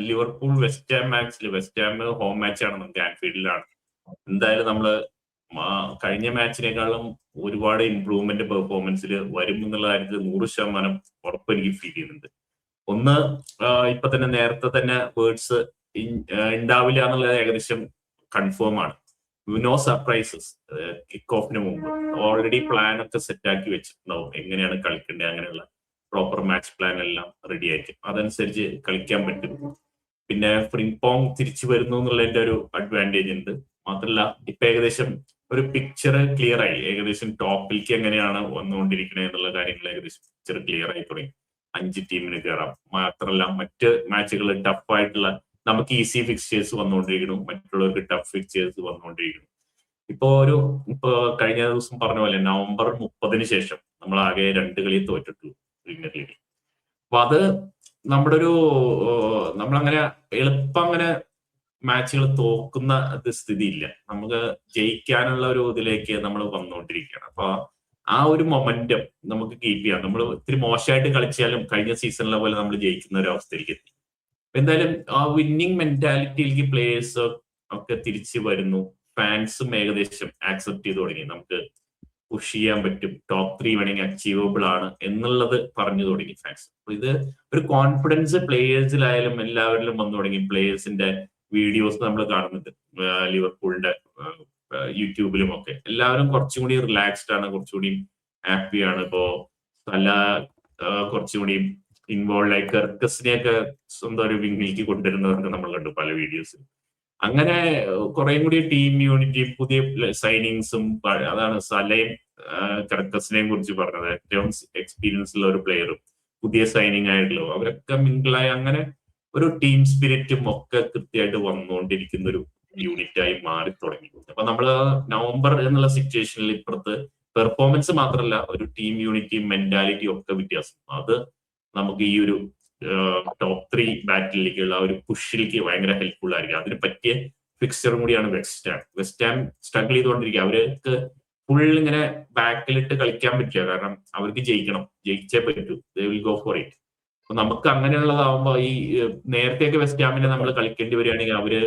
ലിവർപൂൾ വെസ്റ്റ് ഹാം മാച്ചിൽ, വെസ്റ്റ് ഹാം ഹോം മാച്ചാണ്, നമുക്ക് ആൻഫീൽഡിലാണ്. എന്തായാലും നമ്മള് കഴിഞ്ഞ മാച്ചിനേക്കാളും ഒരുപാട് ഇംപ്രൂവ്മെന്റ് പെർഫോമൻസിൽ വരും എന്നുള്ള കാര്യത്തിൽ 100% ഉറപ്പ് എനിക്ക് ഫീൽ ചെയ്യുന്നുണ്ട്. ഒന്ന്, ഇപ്പൊ തന്നെ നേരത്തെ തന്നെ വേർഡ്സ് ഉണ്ടാവില്ല എന്നുള്ളത് ഏകദേശം കൺഫേം ആണ്. No surprises. കിക്ക് ഓഫിന് മുമ്പ് ഓൾറെഡി പ്ലാൻ ഒക്കെ സെറ്റ് ആക്കി വെച്ചിട്ടുണ്ടാവും, എങ്ങനെയാണ് കളിക്കേണ്ടത്, അങ്ങനെയുള്ള പ്രോപ്പർ മാച്ച് പ്ലാൻ എല്ലാം റെഡി ആയിരിക്കും. അതനുസരിച്ച് കളിക്കാൻ പറ്റും. പിന്നെ ഫ്രിംപോങ് തിരിച്ചു വരുന്നു എന്നുള്ളതിന്റെ ഒരു അഡ്വാൻറ്റേജ് ഉണ്ട്. മാത്രമല്ല ഇപ്പൊ ഏകദേശം ഒരു പിക്ചർ ക്ലിയർ ആയി. ഏകദേശം ടോപ്പിലേക്ക് എങ്ങനെയാണ് വന്നുകൊണ്ടിരിക്കുന്നത് എന്നുള്ള കാര്യങ്ങൾ ഏകദേശം പിക്ചർ ക്ലിയർ ആയി തുടങ്ങി. 5 ടീമിന് കയറാം. മാത്രമല്ല മറ്റ് മാച്ചുകൾ ടഫ് ആയിട്ടുള്ള, നമുക്ക് ഈസി ഫിക്സ്ചേഴ്സ് വന്നുകൊണ്ടിരിക്കുന്നു, മറ്റുള്ളവർക്ക് ടഫ് ഫിക്സ്ചേഴ്സ് വന്നുകൊണ്ടിരിക്കുന്നു. ഇപ്പോ കഴിഞ്ഞ ദിവസം പറഞ്ഞ പോലെ നവംബർ 30 ശേഷം നമ്മൾ ആകെ 2 കളി തോറ്റിട്ടുള്ളൂ പ്രീമിയർ ലീഗിൽ. അപ്പൊ അത് നമ്മുടെ നമ്മളങ്ങനെ എളുപ്പം അങ്ങനെ മാച്ചുകൾ തോക്കുന്ന സ്ഥിതിയില്ല. നമുക്ക് ജയിക്കാനുള്ള ഒരു ഇതിലേക്ക് നമ്മൾ വന്നുകൊണ്ടിരിക്കുകയാണ്. അപ്പൊ ആ ഒരു മൊമെന്റം നമുക്ക് കീപ്പ് ചെയ്യാം. നമ്മൾ ഇത്തിരി മോശമായിട്ട് കളിച്ചാലും കഴിഞ്ഞ സീസണിലെ പോലെ നമ്മൾ ജയിക്കുന്ന ഒരു അവസ്ഥയിലേക്ക് എത്തി. എന്തായാലും ആ വിന്നിങ് മെന്റാലിറ്റിയിലേക്ക് പ്ലേയേഴ്സ് ഒക്കെ തിരിച്ചു വരുന്നു. ഫാൻസും ഏകദേശം ആക്സെപ്റ്റ് ചെയ്ത് തുടങ്ങി. നമുക്ക് പുഷ് ചെയ്യാൻ പറ്റും, ടോപ്പ് 3 വേണമെങ്കിൽ അച്ചീവബിൾ ആണ് എന്നുള്ളത് പറഞ്ഞു തുടങ്ങി ഫാൻസ്. അപ്പൊ ഇത് ഒരു കോൺഫിഡൻസ് പ്ലേയേഴ്സിലായാലും എല്ലാവരിലും വന്നു തുടങ്ങി. പ്ലേയേഴ്സിന്റെ വീഡിയോസ് നമ്മൾ കാണുന്നുണ്ട് ലിവർപൂളിന്റെ യൂട്യൂബിലും ഒക്കെ. എല്ലാവരും കുറച്ചും കൂടി റിലാക്സ്ഡ് ആണ്, കുറച്ചുകൂടി ഹാപ്പിയാണ്. ഇപ്പോ പല കുറച്ചുകൂടി ഇൻവോൾവ് ആയി കെർക്കസിനെയൊക്കെ സ്വന്തം ഒരു വിങ്ങിലേക്ക് കൊണ്ടുവരുന്നവർക്ക് നമ്മൾ കണ്ടു പല വീഡിയോസിൽ. അങ്ങനെ കുറെ കൂടി ടീം യൂണിറ്റി, പുതിയ സൈനിങ്സും, അതാണ് സലയും കെർക്കസിനെയും കുറിച്ച് പറഞ്ഞത്. ഏറ്റവും എക്സ്പീരിയൻസ് ഉള്ള ഒരു പ്ലെയറും പുതിയ സൈനിങ് ആയിട്ടുള്ള അവരൊക്കെ മിങ്കിളായി അങ്ങനെ ഒരു ടീം സ്പിരിറ്റും ഒക്കെ കൃത്യമായിട്ട് വന്നുകൊണ്ടിരിക്കുന്ന ഒരു യൂണിറ്റായി മാറി തുടങ്ങി. അപ്പൊ നമ്മള് നവംബർ എന്നുള്ള സിറ്റുവേഷനിൽ ഇപ്പുറത്ത് പെർഫോമൻസ് മാത്രമല്ല, ഒരു ടീം യൂണിറ്റിയും മെന്റാലിറ്റിയും ഒക്കെ വ്യത്യാസം. അത് നമുക്ക് ഈ ഒരു ടോപ്പ് 3 ബാറ്റിലേക്കുള്ള ഒരു പുഷിലേക്ക് ഭയങ്കര ഹെൽപ്ഫുൾ ആയിരിക്കും. അതിന് പറ്റിയ ഫിക്സ്ചറും കൂടിയാണ് വെസ്റ്റ് ഹാം സ്ട്രഗിൾ ചെയ്തുകൊണ്ടിരിക്കുക. അവർക്ക് ഫുൾ ഇങ്ങനെ ബാക്കിലിട്ട് കളിക്കാൻ പറ്റില്ല, കാരണം അവർക്ക് ജയിച്ചേ പറ്റൂ. They will go for it. അപ്പൊ നമുക്ക് അങ്ങനെയുള്ളതാവുമ്പോ ഈ നേരത്തെയൊക്കെ വെസ്റ്റ് ഹാമിനെ നമ്മൾ കളിക്കേണ്ടി വരികയാണെങ്കിൽ അവര്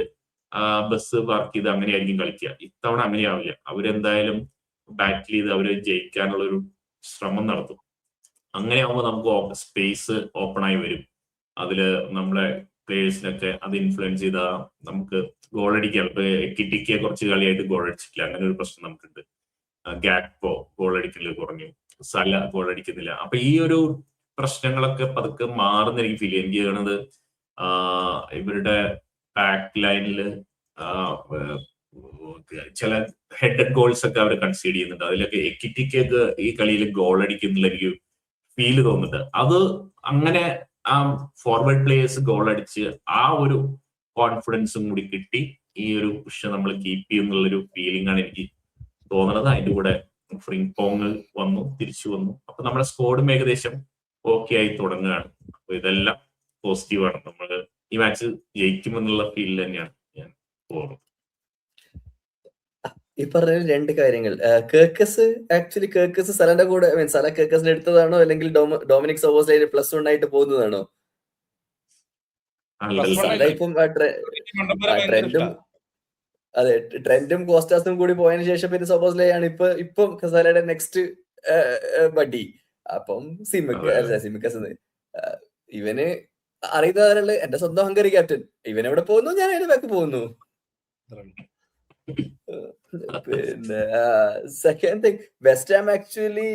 ബസ് പാർക്ക് ചെയ്ത് അങ്ങനെയായിരിക്കും കളിക്കുക. ഇത്തവണ അങ്ങനെയാവില്ല. അവരെന്തായാലും ബാറ്റിൽ ചെയ്ത് അവര് ജയിക്കാനുള്ള ഒരു ശ്രമം നടത്തും. അങ്ങനെയാവുമ്പോൾ നമുക്ക് സ്പേസ് ഓപ്പൺ ആയി വരും. അതില് നമ്മളെ പ്ലേയേഴ്സിനൊക്കെ അത് ഇൻഫ്ലുവൻസ് ചെയ്താൽ നമുക്ക് ഗോൾ അടിക്കാം. ഇപ്പൊ കിറ്റിക്ക് കുറച്ച് കളിയായിട്ട് ഗോൾ അടിച്ചിട്ടില്ല, അങ്ങനെ ഒരു പ്രശ്നം നമുക്കുണ്ട്. ഗാക്പോ ഗോൾ അടിക്കല് കുറഞ്ഞു, സല ഗോൾ അടിക്കുന്നില്ല. അപ്പൊ ഈ ഒരു പ്രശ്നങ്ങളൊക്കെ പതുക്കെ മാറുന്ന എനിക്ക് ഫീൽ എനിക്ക് ചെയ്യണത്. ഇവരുടെ ബാക്ക് ലൈനില് ചില ഹെഡഡ് ഗോൾസ് ഒക്കെ അവർ കൺസീഡ് ചെയ്യുന്നുണ്ട്. അതിലൊക്കെ എക്കിറ്റിക്കൊക്കെ ഈ കളിയിൽ ഗോൾ അടിക്കുന്നുള്ള എനിക്ക് ഫീല് തോന്നുന്നുണ്ട്. അത് അങ്ങനെ ആ ഫോർവേഡ് പ്ലേയേഴ്സ് ഗോൾ അടിച്ച് ആ ഒരു കോൺഫിഡൻസും കൂടി കിട്ടി ഈ ഒരു പുഷ് നമ്മൾ കീപ്പ് ചെയ്യുന്നുള്ളൊരു ഫീലിംഗ് ആണ് എനിക്ക് തോന്നുന്നത്. അതിന്റെ കൂടെ ഫ്രിംഗ്പോങ് തിരിച്ചു വന്നു. അപ്പൊ നമ്മുടെ സ്കോഡും ഏകദേശം ഓക്കെ ആയി തുടങ്ങുകയാണ്. അപ്പൊ ഇതെല്ലാം പോസിറ്റീവാണ്. നമ്മൾ ഈ മാച്ച് ജയിക്കുമെന്നുള്ള ഫീൽ തന്നെയാണ് ഞാൻ തോന്നുന്നത്. ഈ പറഞ്ഞ രണ്ട് കാര്യങ്ങൾ, കേർക്കസ് സലന്റെ കൂടെ സല കേർക്കസിന്റെ എടുത്തതാണോ അല്ലെങ്കിൽ ഡൊമിനിക് സോബോസ്ലൈ +1 ആയിട്ട് പോകുന്നതാണോ? സല ഇപ്പം ട്രെൻഡും അതെ ട്രെൻഡും കോസ്റ്റാസും കൂടി പോയതിനു ശേഷം പിന്നെ സോബോസ്ലൈ ആണ് ഇപ്പം സലയുടെ നെക്സ്റ്റ് ബഡി. അപ്പം സിമിക്കസ് ഇവന് അറിയുന്നവരല്ല, എന്റെ സ്വന്തം ഹംഗറി ക്യാപ്റ്റൻ. ഇവൻ എവിടെ പോകുന്നു, ഞാൻ അതിന്റെ ബാക്ക് പോകുന്നു. പിന്നെ second thing, West Ham actually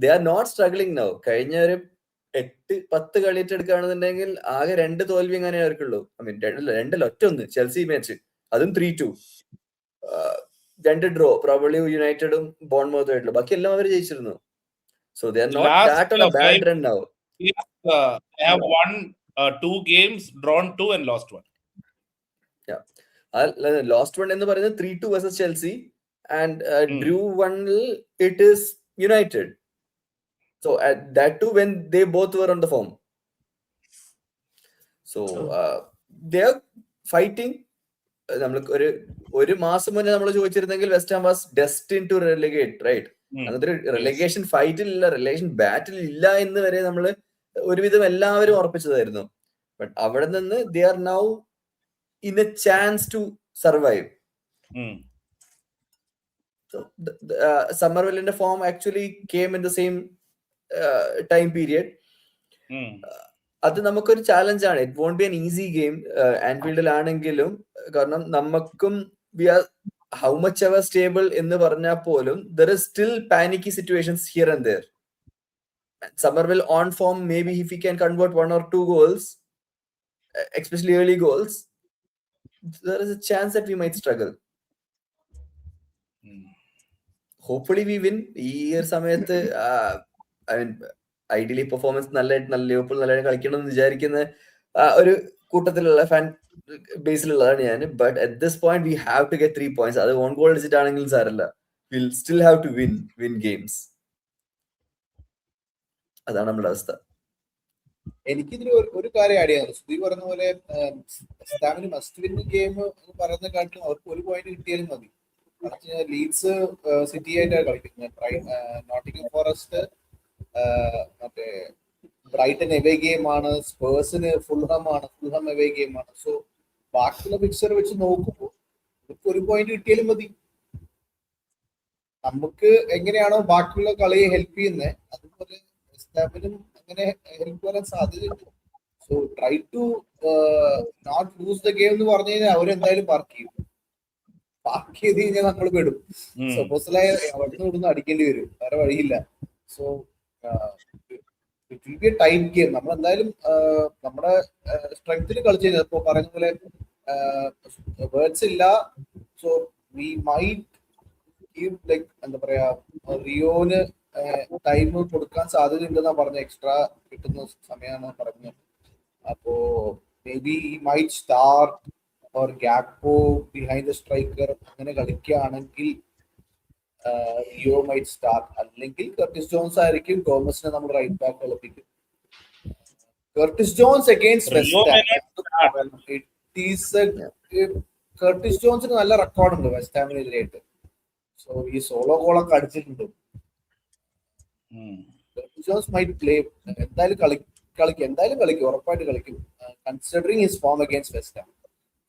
they are not struggling now. കഴിഞ്ഞ ഒരു 8-10 കളിയിട്ട് എടുക്കുകയാണെന്നുണ്ടെങ്കിൽ ആകെ 2 തോൽവി അങ്ങനെ അവർക്കുള്ളൂ. ഐ മീൻ 2 ഒറ്റ ചെൽസി മാച്ച്, അതും 3-2. 2 ഡ്രോ, പ്രോബബ്ലി യുണൈറ്റഡും ബോൺമൗത്തും ആയിട്ടുള്ളൂ. ബാക്കി എല്ലാം അവർ ജയിച്ചിരുന്നു. So they are not that on a bad run now. They have won 2 games, drawn 2 and lost 1. Yeah. Lost one എന്ന് പറയുന്നത് 3-2 versus Chelsea and drew 1 it is United. So that too when they both were on the form. So they are fighting. നമ്മൾ ഒരു മാസം മുന്നേ നമ്മൾ ചോദിച്ചിരുന്നെങ്കിൽ West Ham was destined to relegate, right? അങ്ങനത്തെ relegation ഫൈറ്റിൽ ഇല്ല, റിലേഗേഷൻ ബാറ്റിൽ ഇല്ല എന്ന് വരെ നമ്മൾ ഒരുവിധം എല്ലാവരും ഉറപ്പിച്ചതായിരുന്നു. ബട്ട് അവിടെ നിന്ന് they are now in a chance to survive. So Summerville form actually came in the same time period. അത് നമുക്കൊരു ചാലഞ്ച് ആണ്. It won't be an easy game ആൻഫീൽഡിലാണെങ്കിലും. കാരണം നമുക്കും we are how much ever stable എന്ന് പറഞ്ഞാൽ പോലും there is still panicky situations here and there. Summerville on form, maybe if he can convert 1 or 2 goals, especially early goals, there is a chance that we might struggle. Hopefully we win. ഈ ഒരു സമയത്ത് I mean ideally performance നല്ല Liverpool നല്ലതായിട്ട് കളിക്കണമെന്ന് വിചാരിക്കുന്ന ഒരു കൂട്ടത്തിലുള്ള fan ബേസിലുള്ളതാണ് ഞാൻ. But at this point we have to get 3 points. അത് ഓൺ ഗോൾ അടിച്ചിട്ടാണെങ്കിലും സാരല്ല, we'll still have to win games. അതാണ് നമ്മുടെ അവസ്ഥ. എനിക്കിതിൽ ഒരു കാര്യം ആഡ് ചെയ്യാനുള്ളത്, സുധി പറഞ്ഞ പോലെ സ്റ്റാമിന് മസ്റ്റ് വിൻ ഗെയിം എന്ന് പറയുന്ന കാട്ടിലും അവർക്ക് 1 പോയിന്റ് കിട്ടിയാലും മതി. ലീഡ്സ് സിറ്റി ആയിട്ടാണ് കളിക്കുന്നത്. നോട്ടിംഗം ഫോറസ്റ്റ് മറ്റേ ബ്രൈറ്റൺ എവേ ഗെയിം ആണ്, സ്പേഴ്സിന് ഫുൾഹാം എവേ ഗെയിം ആണ്. സോ ബാക്കിയുള്ള പിക്ചർ വെച്ച് നോക്കുമ്പോൾ അവർക്ക് 1 പോയിന്റ് കിട്ടിയാലും മതി. നമുക്ക് എങ്ങനെയാണോ ബാക്കിയുള്ള കളിയെ ഹെൽപ്പ് ചെയ്യുന്നത് അതുപോലെ സ്റ്റാമിനും അങ്ങനെ ഹെൽപ്പ് വരാൻ സാധ്യതയുണ്ട്. So try to not lose the game എന്ന് പറഞ്ഞു കഴിഞ്ഞാൽ അവരെന്തായാലും പാർക്ക് ചെയ്യും. പാർക്ക് ചെയ്ത് കഴിഞ്ഞാൽ നമ്മൾ പെടും. സപ്പോസ് അവിടുന്ന് ഇവിടുന്ന് അടിക്കേണ്ടി വരും, വേറെ വഴിയില്ല. So it will B A tight game. നമ്മൾ എന്തായാലും നമ്മുടെ സ്ട്രെങ്ത്തിൽ കളിച്ചു കഴിഞ്ഞാൽ ഇപ്പൊ പറയുന്ന പോലെ വേർഡ്സ് ഇല്ല. So we might give like എന്താ പറയാ റിയോന് ടൈം കൊടുക്കാൻ സാധ്യത ഉണ്ടെന്നാ പറഞ്ഞ, എക്സ്ട്രാ കിട്ടുന്ന സമയമാണ് പറഞ്ഞത്. അപ്പോ മേ ബി ഈ മൈറ്റ് സ്റ്റാർട്ട് ഓർ ഗ്യാപ്പോ ബിഹൈൻഡ് ദ സ്ട്രൈക്കർ അങ്ങനെ കളിക്കുകയാണെങ്കിൽ റിയോ മൈറ്റ് സ്റ്റാർട്ട്. അല്ലെങ്കിൽ കർട്ടിസ് ജോൺസ് ആയിരിക്കും ഗോമസിനെ നമ്മൾ റൈറ്റ് ബാക്ക് കളിപ്പിക്കും. Curtis Jones against West Ham, it is Curtis ജോൺസിന് നല്ല റെക്കോർഡുണ്ട് വെസ്റ്റ് ഹാമിനെതിരായിട്ട്. സോ ഈ സോളോ ഗോളൊക്കെ അടിച്ചിട്ടുണ്ട്. കർട്ടിസ് ജോൺസ് മൈറ്റ് പ്ലേ, എന്തായാലും കളിക്കും, ഉറപ്പായിട്ട് കളിക്കും, considering his form against West Ham.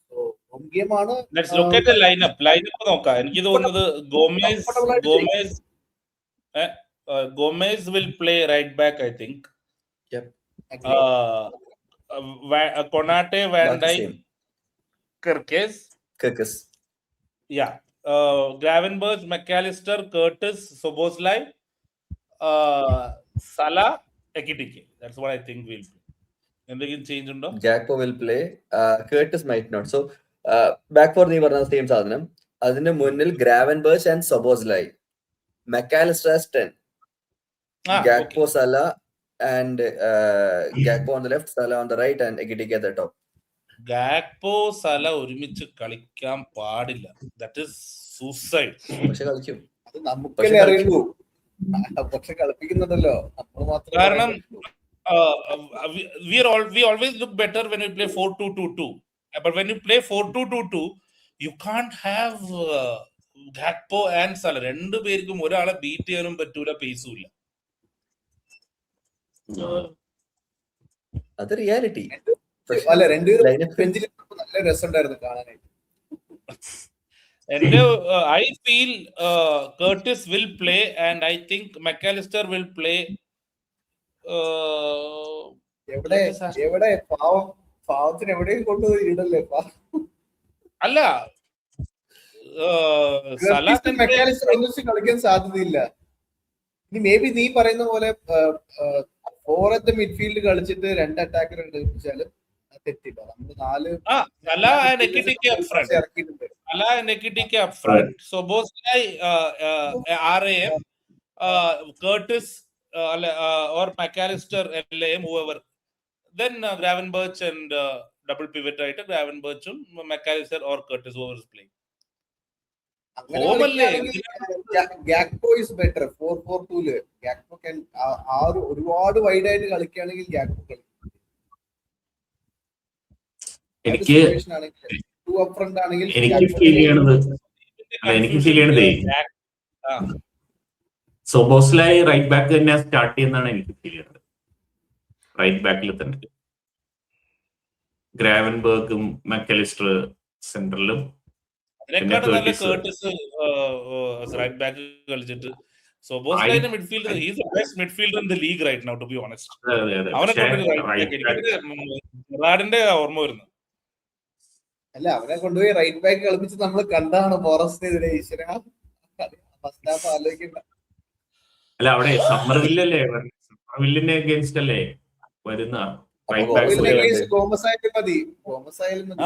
So home ഗെയിമാണ്. Let's look at the lineup നോക്കാം. എനിക്ക് തോന്നുന്നത് Gomez will play right back, I think. Konate, Van Dijk, Kerkez. Yeah. Gravenberch, McAllister, Curtis, Szoboszlai, Salah, Ekitike. That's what I think will be. എന്തെങ്കിലും change ഉണ്ടോ? Gakpo will play. Curtis might not. So back for നീ പറഞ്ഞ same സാധനം. അതിന്റെ മുന്നിൽ Gravenberch and Szoboszlai. McAllister has 10. Gakpo, okay. Salah and Gakpo on the left, Salah on the right, and Ekitike at the top. Gakpo, Salah ഒരുമിച്ച് കളിക്കാൻ പാടില്ല. That is suicide. പക്ഷെ കളിക്കും. അത് നമുക്കല്ലേ അറിയുള്ളൂ. പക്ഷെ കളിപ്പിക്കുന്നുണ്ടല്ലോ നമ്മൾ മാത്രം. കാരണം we always look better when we play 4-2-2-2. But when you play 4-2-2-2, you can't have Gakpo and Salah. രണ്ടു പേർക്കും ഒരാളെ ബീറ്റ് ചെയ്യാനും പറ്റൂല, പേസും ഇല്ല. അത് റിയാലിറ്റി. അല്ല, രണ്ടുപേരും ബെഞ്ചിൽ നല്ല രസമുണ്ടായിരുന്നു കാണാനായിട്ട്. I feel Curtis will play and I think McAllister will play. എവിടെ പാവത്തിന് എവിടെയും കൊണ്ടുപോയി ഇടല്ലേ അല്ല, ഒന്നിച്ച് കളിക്കാൻ സാധ്യതയില്ല. ഇനി മേ ബി നീ പറയുന്ന പോലെ 4 at the midfield കളിച്ചിട്ട് 2 അറ്റാക്കർ കളിച്ചാലും തെറ്റില്ല. നമ്മള് 4 Salah and Ekitike up front. Salah and Ekitike up front. Szoboszlai, RAM, Curtis or McAllister, LAM, whoever. Then Gravenberch and double pivot right, Gravenberch, McAllister or Curtis, whoever is playing. Gakpo is better 4-4-2. Gakpo can ഒരുപാട് wide ആയിട്ട് കളിക്കുകയാണെങ്കിൽ Gakpo കളിക്കും. എനിക്ക് feel ചെയ്യണത് Szoboszlai right back തന്നെ start ചെയ്യുന്നതാണ് എനിക്ക് feel ചെയ്യുന്നത്. റൈറ്റ് ബാക്കിൽ തന്നെ ഗ്രാവൻബർഗും McAllister സെന്ററിലും right back കളിച്ചിട്ട് Szoboszlai in the midfield, he is the best midfielder in the league right now, to be honest. അവനെ ഓർമ്മ വരുന്നു. അല്ല, അവനെ കൊണ്ടുപോയി റൈറ്റ് ബാക്ക് കളിപ്പിച്ച് നമ്മൾ കണ്ടാണ് ഫോറസ്റ്റിനെതിരെ. ഈശ്വര, ഫസ്റ്റ് ഹാഫ് ആലോചിക്കണ്ട. അല്ല, അവിടെ സമ്മർവില്ലല്ലേ, സമ്മർവില്ലിനെ അഗേൻസ്റ്റ് അല്ലേ വരുന്ന റൈറ്റ് ബാക്ക്. ഗോമസായാലും മതി, ഗോമസായാലും മതി.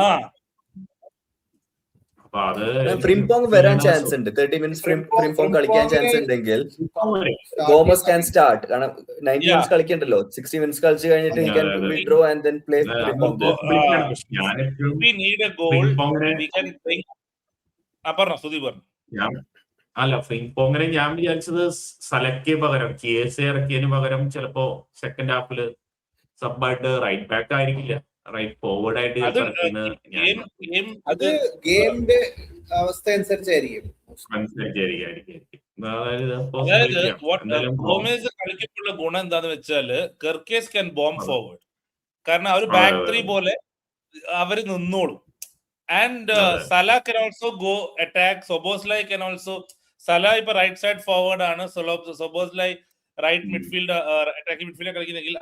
ഫ്രിംപോങ് വരാൻ ചാൻസ് ഉണ്ട്. 30 minutes ഫ്രിംപോങ് കളിക്കാൻ ചാൻസ് ഉണ്ടെങ്കിൽ ഗോമസ് ക്യാൻ സ്റ്റാർട്ട്. കാരണം 90 minutes കളിക്കണ്ടല്ലോ. 60 minutes കളിച്ചു കഴിഞ്ഞിട്ട് he can withdraw and then play Frimpong. We need a goal. We can bring. അല്ല, ഫ്രിംപോങ്ങിനെ ഞാൻ വിചാരിച്ചത് സലയ്ക്ക് പകരം കേസ് ഇറക്കിയതിന് പകരം ചിലപ്പോ സെക്കൻഡ് ഹാഫില് സബ്ബായിട്ട് റൈറ്റ് ബാക്ക് ആയിരിക്കില്ല, റൈറ്റ് ഫോർവേഡ് ആയിട്ട് അത് ഗെയിമിന്റെ അവസ്ഥ അനുസരിച്ചായിരിക്കും. അതായത് ഗോമേസ് കളിക്കുമ്പോഴുള്ള ഗുണം എന്താന്ന് വെച്ചാല് കെർക്കേസ് ക്യാൻ ബോംബ് ഫോർവേഡ്. കാരണം അവര് ബാക്ക് 3 പോലെ അവര് നിന്നോളും. And Salah can also go attack. Szoboszlai can also. Salah ഇപ്പൊ റൈറ്റ് സൈഡ് ഫോർവേഡ് ആണ്, Szoboszlai right midfield attacking midfield കളിക്കുന്നെങ്കിൽ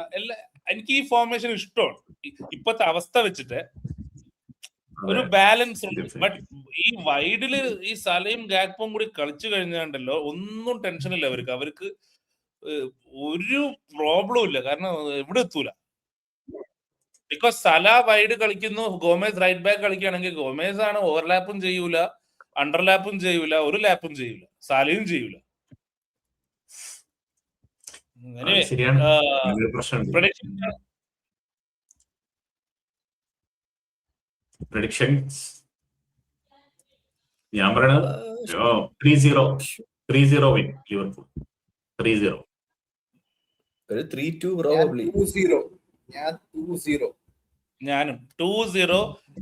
എനിക്ക് ഈ ഫോർമേഷൻ ഇഷ്ടമാണ്. ഇപ്പത്തെ അവസ്ഥ വെച്ചിട്ട് ഒരു ബാലൻസ് ഉണ്ട്. ബട്ട് ഈ വൈഡില് ഈ സലയും ഗാക്പോം കൂടി കളിച്ചു കഴിഞ്ഞാണ്ടല്ലോ ഒന്നും ടെൻഷൻ ഇല്ല അവർക്ക് ഒരു പ്രോബ്ലം ഇല്ല. കാരണം എവിടെ എത്തൂല. ബിക്കോസ് സല വൈഡ് കളിക്കുന്നു, ഗോമേസ് റൈറ്റ് ബാക്ക് കളിക്കുകയാണെങ്കിൽ ഗോമേസ് ആണ് ഓവർലാപ്പും ചെയ്യൂല, അണ്ടർലാപ്പും ചെയ്യൂല, ഒരു ലാപ്പും ചെയ്യൂല, സലയും ചെയ്യൂല. Predictions ഞാൻ പറയണത് 3-0 win ലിവർപൂൾ. 3-0. 3-2 probably. 2-0. ഞാൻ 2-0. ഞാനും 2-0.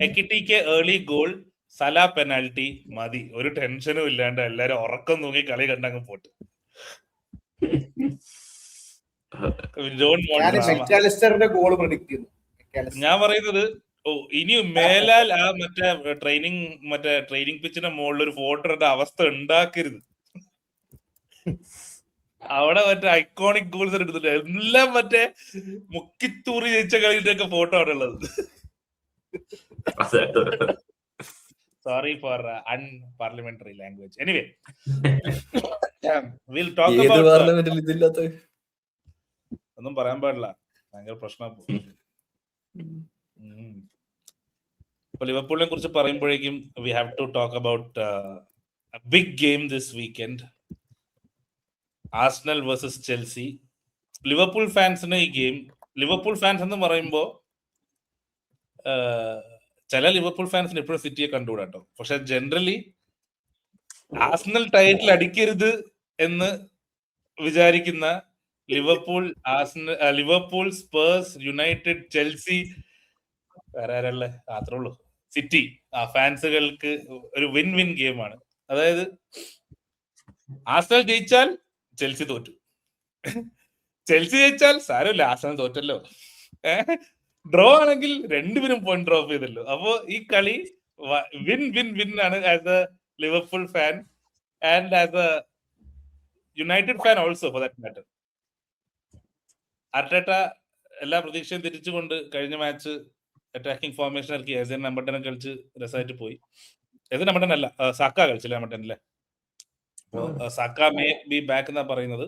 Ekitike early goal, Salah penalty മതി, ഒരു ടെൻഷനും ഇല്ലാണ്ട് എല്ലാരും ഉറക്കം തൂങ്ങി കളി കണ്ടങ്ങ് പോട്ട്. ഞാൻ മെക്കാലിസ്റ്ററിന്റെ ഗോൾ പ്രെഡിക്റ്റ് ചെയ്യുന്നു. ഞാൻ പറയുന്നത് ഇനി മേലാൽ ആ ട്രെയിനിങ് പിച്ചിന്റെ മുകളിൽ ഒരു ഫോട്ടോ അവസ്ഥ ഉണ്ടാക്കരുത്. അവിടെ ഐക്കോണിക് ഗോൾസ് എടുത്തിട്ട് എല്ലാം മുക്കിത്തൂറി ജയിച്ച കളിയുടെ ഒക്കെ ഫോട്ടോ അവിടെ ഉള്ളത്. Sorry for unparliamentary language. Anyway will talk about ഒന്നും പറയാൻ പാടില്ല, ഭയങ്കര പ്രശ്നമാണ്. ഇപ്പൊ ലിവർപൂളിനെ കുറിച്ച് പറയുമ്പോഴേക്കും we have to talk about big game this weekend, Arsenal versus Chelsea. Liverpool ഫാൻസിന് ഈ ഗെയിം, ലിവർപൂൾ ഫാൻസ് എന്ന് പറയുമ്പോൾ ചില ലിവർപൂൾ ഫാൻസിന് എപ്പോഴും സിറ്റിയെ കണ്ടുകൂടാ കേട്ടോ. പക്ഷെ ജനറലി ആർസണൽ ടൈറ്റിൽ അടിക്കരുത് എന്ന് വിചാരിക്കുന്ന ലിവർപൂൾ, സ്പേഴ്സ്, യുണൈറ്റഡ്, ചെൽസി, വേറെ ആരല്ലേ, അത്രേ ഉള്ളൂ, സിറ്റി, ആ ഫാൻസുകൾക്ക് ഒരു വിൻ വിൻ ഗെയിമാണ്. അതായത് ആർസണൽ ജയിച്ചാൽ ചെൽസി തോറ്റു, ചെൽസി ജയിച്ചാൽ സാരമില്ല ആർസണൽ തോറ്റല്ലോ, ഡ്രോ ആണെങ്കിൽ രണ്ടുപേരും പോയിന്റ് ഡ്രോപ്പ് ചെയ്തല്ലോ. അപ്പോ ഈ കളി വിൻ വിൻ വിൻ ആണ് as a Liverpool fan and as a United fan also for that matter. Arteta എല്ലാ പ്രതീക്ഷയും തിരിച്ചുകൊണ്ട് കഴിഞ്ഞ മാച്ച് അറ്റാക്കിംഗ് ഫോർമേഷൻ ഇറക്കി എസൻ നമ്പട്ടനെ കളിച്ച് രസമായിട്ട് പോയി. എസൻ നമ്പട്ടൻ അല്ല, സാക്ക കളിച്ചില്ല നമ്പട്ടനല്ലേ. സാക്ക മേ ബി ബാക്ക് എന്നാ പറയുന്നത്,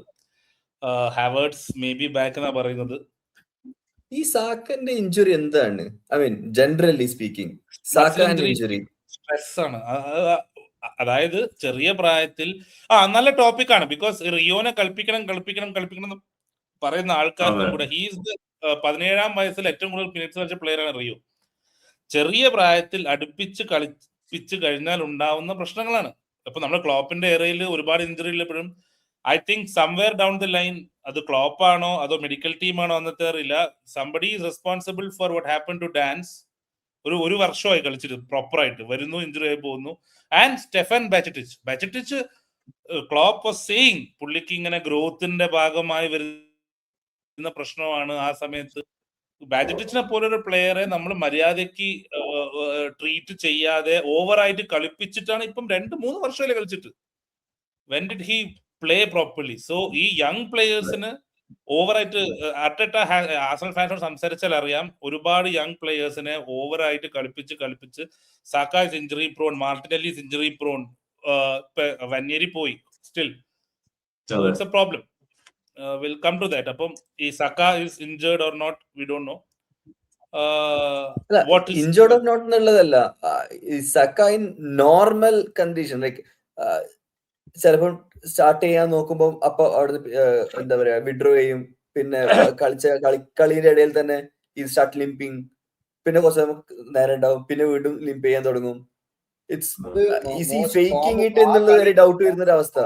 ഹാവേർട്സ് മേ ബി ബാക്ക് എന്നാ പറയുന്നത്. ഈ സാക്കന്റെ ഇഞ്ചുറി എന്താണ്? ഐ മീൻ ജനറലി സ്പീക്കിംഗ് സാക്കന്റെ ഇഞ്ചുറി സ്ട്രെസ് ആണ്. അതായത് ചെറിയ പ്രായത്തിൽ നല്ല ടോപ്പിക്കാണ്, ബിക്കോസ് റിയോനെ കളിപ്പിക്കണം പറയുന്ന ആൾക്കാർക്കും കൂടെ ഹീസ് 17-ാം വയസ്സിൽ ഏറ്റവും കൂടുതൽ മിനിറ്റ്സ് കളിച്ച പ്ലെയറാണ് റിയോ. ചെറിയ പ്രായത്തിൽ അടുപ്പിച്ച് കളിപ്പിച്ച് കഴിഞ്ഞാൽ ഉണ്ടാവുന്ന പ്രശ്നങ്ങളാണ്. അപ്പൊ നമ്മൾ ക്ലോപ്പിന്റെ ഏറയിൽ ഒരുപാട് ഇഞ്ചുറി ഉള്ളപ്പോഴും I think somewhere down the line, അത് ക്ലോപ്പാണോ അതോ മെഡിക്കൽ ടീമാണോ അന്നത്തെ അറിയില്ല, somebody is responsible for what happen to dance. ഒരു വർഷമായി കളിച്ചിട്ട് പ്രോപ്പറായിട്ട് വരുന്നു, ഇഞ്ചുറി ആയി പോകുന്നു. And Stefan Bajcetic Klopp was saying പുള്ളിക്ക് ഇങ്ങനെ ഗ്രോത്തിന്റെ ഭാഗമായി വരുന്ന പ്രശ്നമാണ്. ആ സമയത്ത് ബാജറ്റിച്ചിനെ പോലൊരു പ്ലെയറെ നമ്മൾ മര്യാദയ്ക്ക് ട്രീറ്റ് ചെയ്യാതെ ഓവറായിട്ട് കളിപ്പിച്ചിട്ടാണ് ഇപ്പം 2-3 വർഷമല്ലേ കളിച്ചിട്ട്. When did he play properly? So ഈ യങ് പ്ലെയേഴ്സിന് ഓവറായിട്ട് അർട്ടേറ്റ ആർസണൽ ഫാൻസോട് സംസാരിച്ചാൽ അറിയാം, ഒരുപാട് യങ് പ്ലെയേഴ്സിനെ ഓവറായിട്ട് കളിപ്പിച്ച് Saka is injury prone, Martinelli is injury prone, Nwaneri പോയി, still it's a problem. Will come to that. അപ്പം ഈ Saka is injured or not we don't know. Injured or not എന്നുള്ളതല്ല, Saka in normal condition like ചിലപ്പോൾ start ചെയ്യാൻ നോക്കുമ്പോൾ അപ്പൊ അവിടെ എന്താ പറയാ വിഡ്രോ ചെയ്യും, പിന്നെ കളിയുടെ ഇടയിൽ തന്നെ ഈ സ്റ്റാർട്ട് ലിംപിങ്, പിന്നെ കുറച്ച് നേരം ഉണ്ടാവും, പിന്നെ വീണ്ടും ലിംപ് ചെയ്യാൻ തുടങ്ങും. ഇറ്റ്സ് ഈസി ഫേക്കിംഗ് ഇറ്റ് എന്നുള്ള ഒരു ഡൗട്ട് വരുന്ന ഒരു അവസ്ഥ.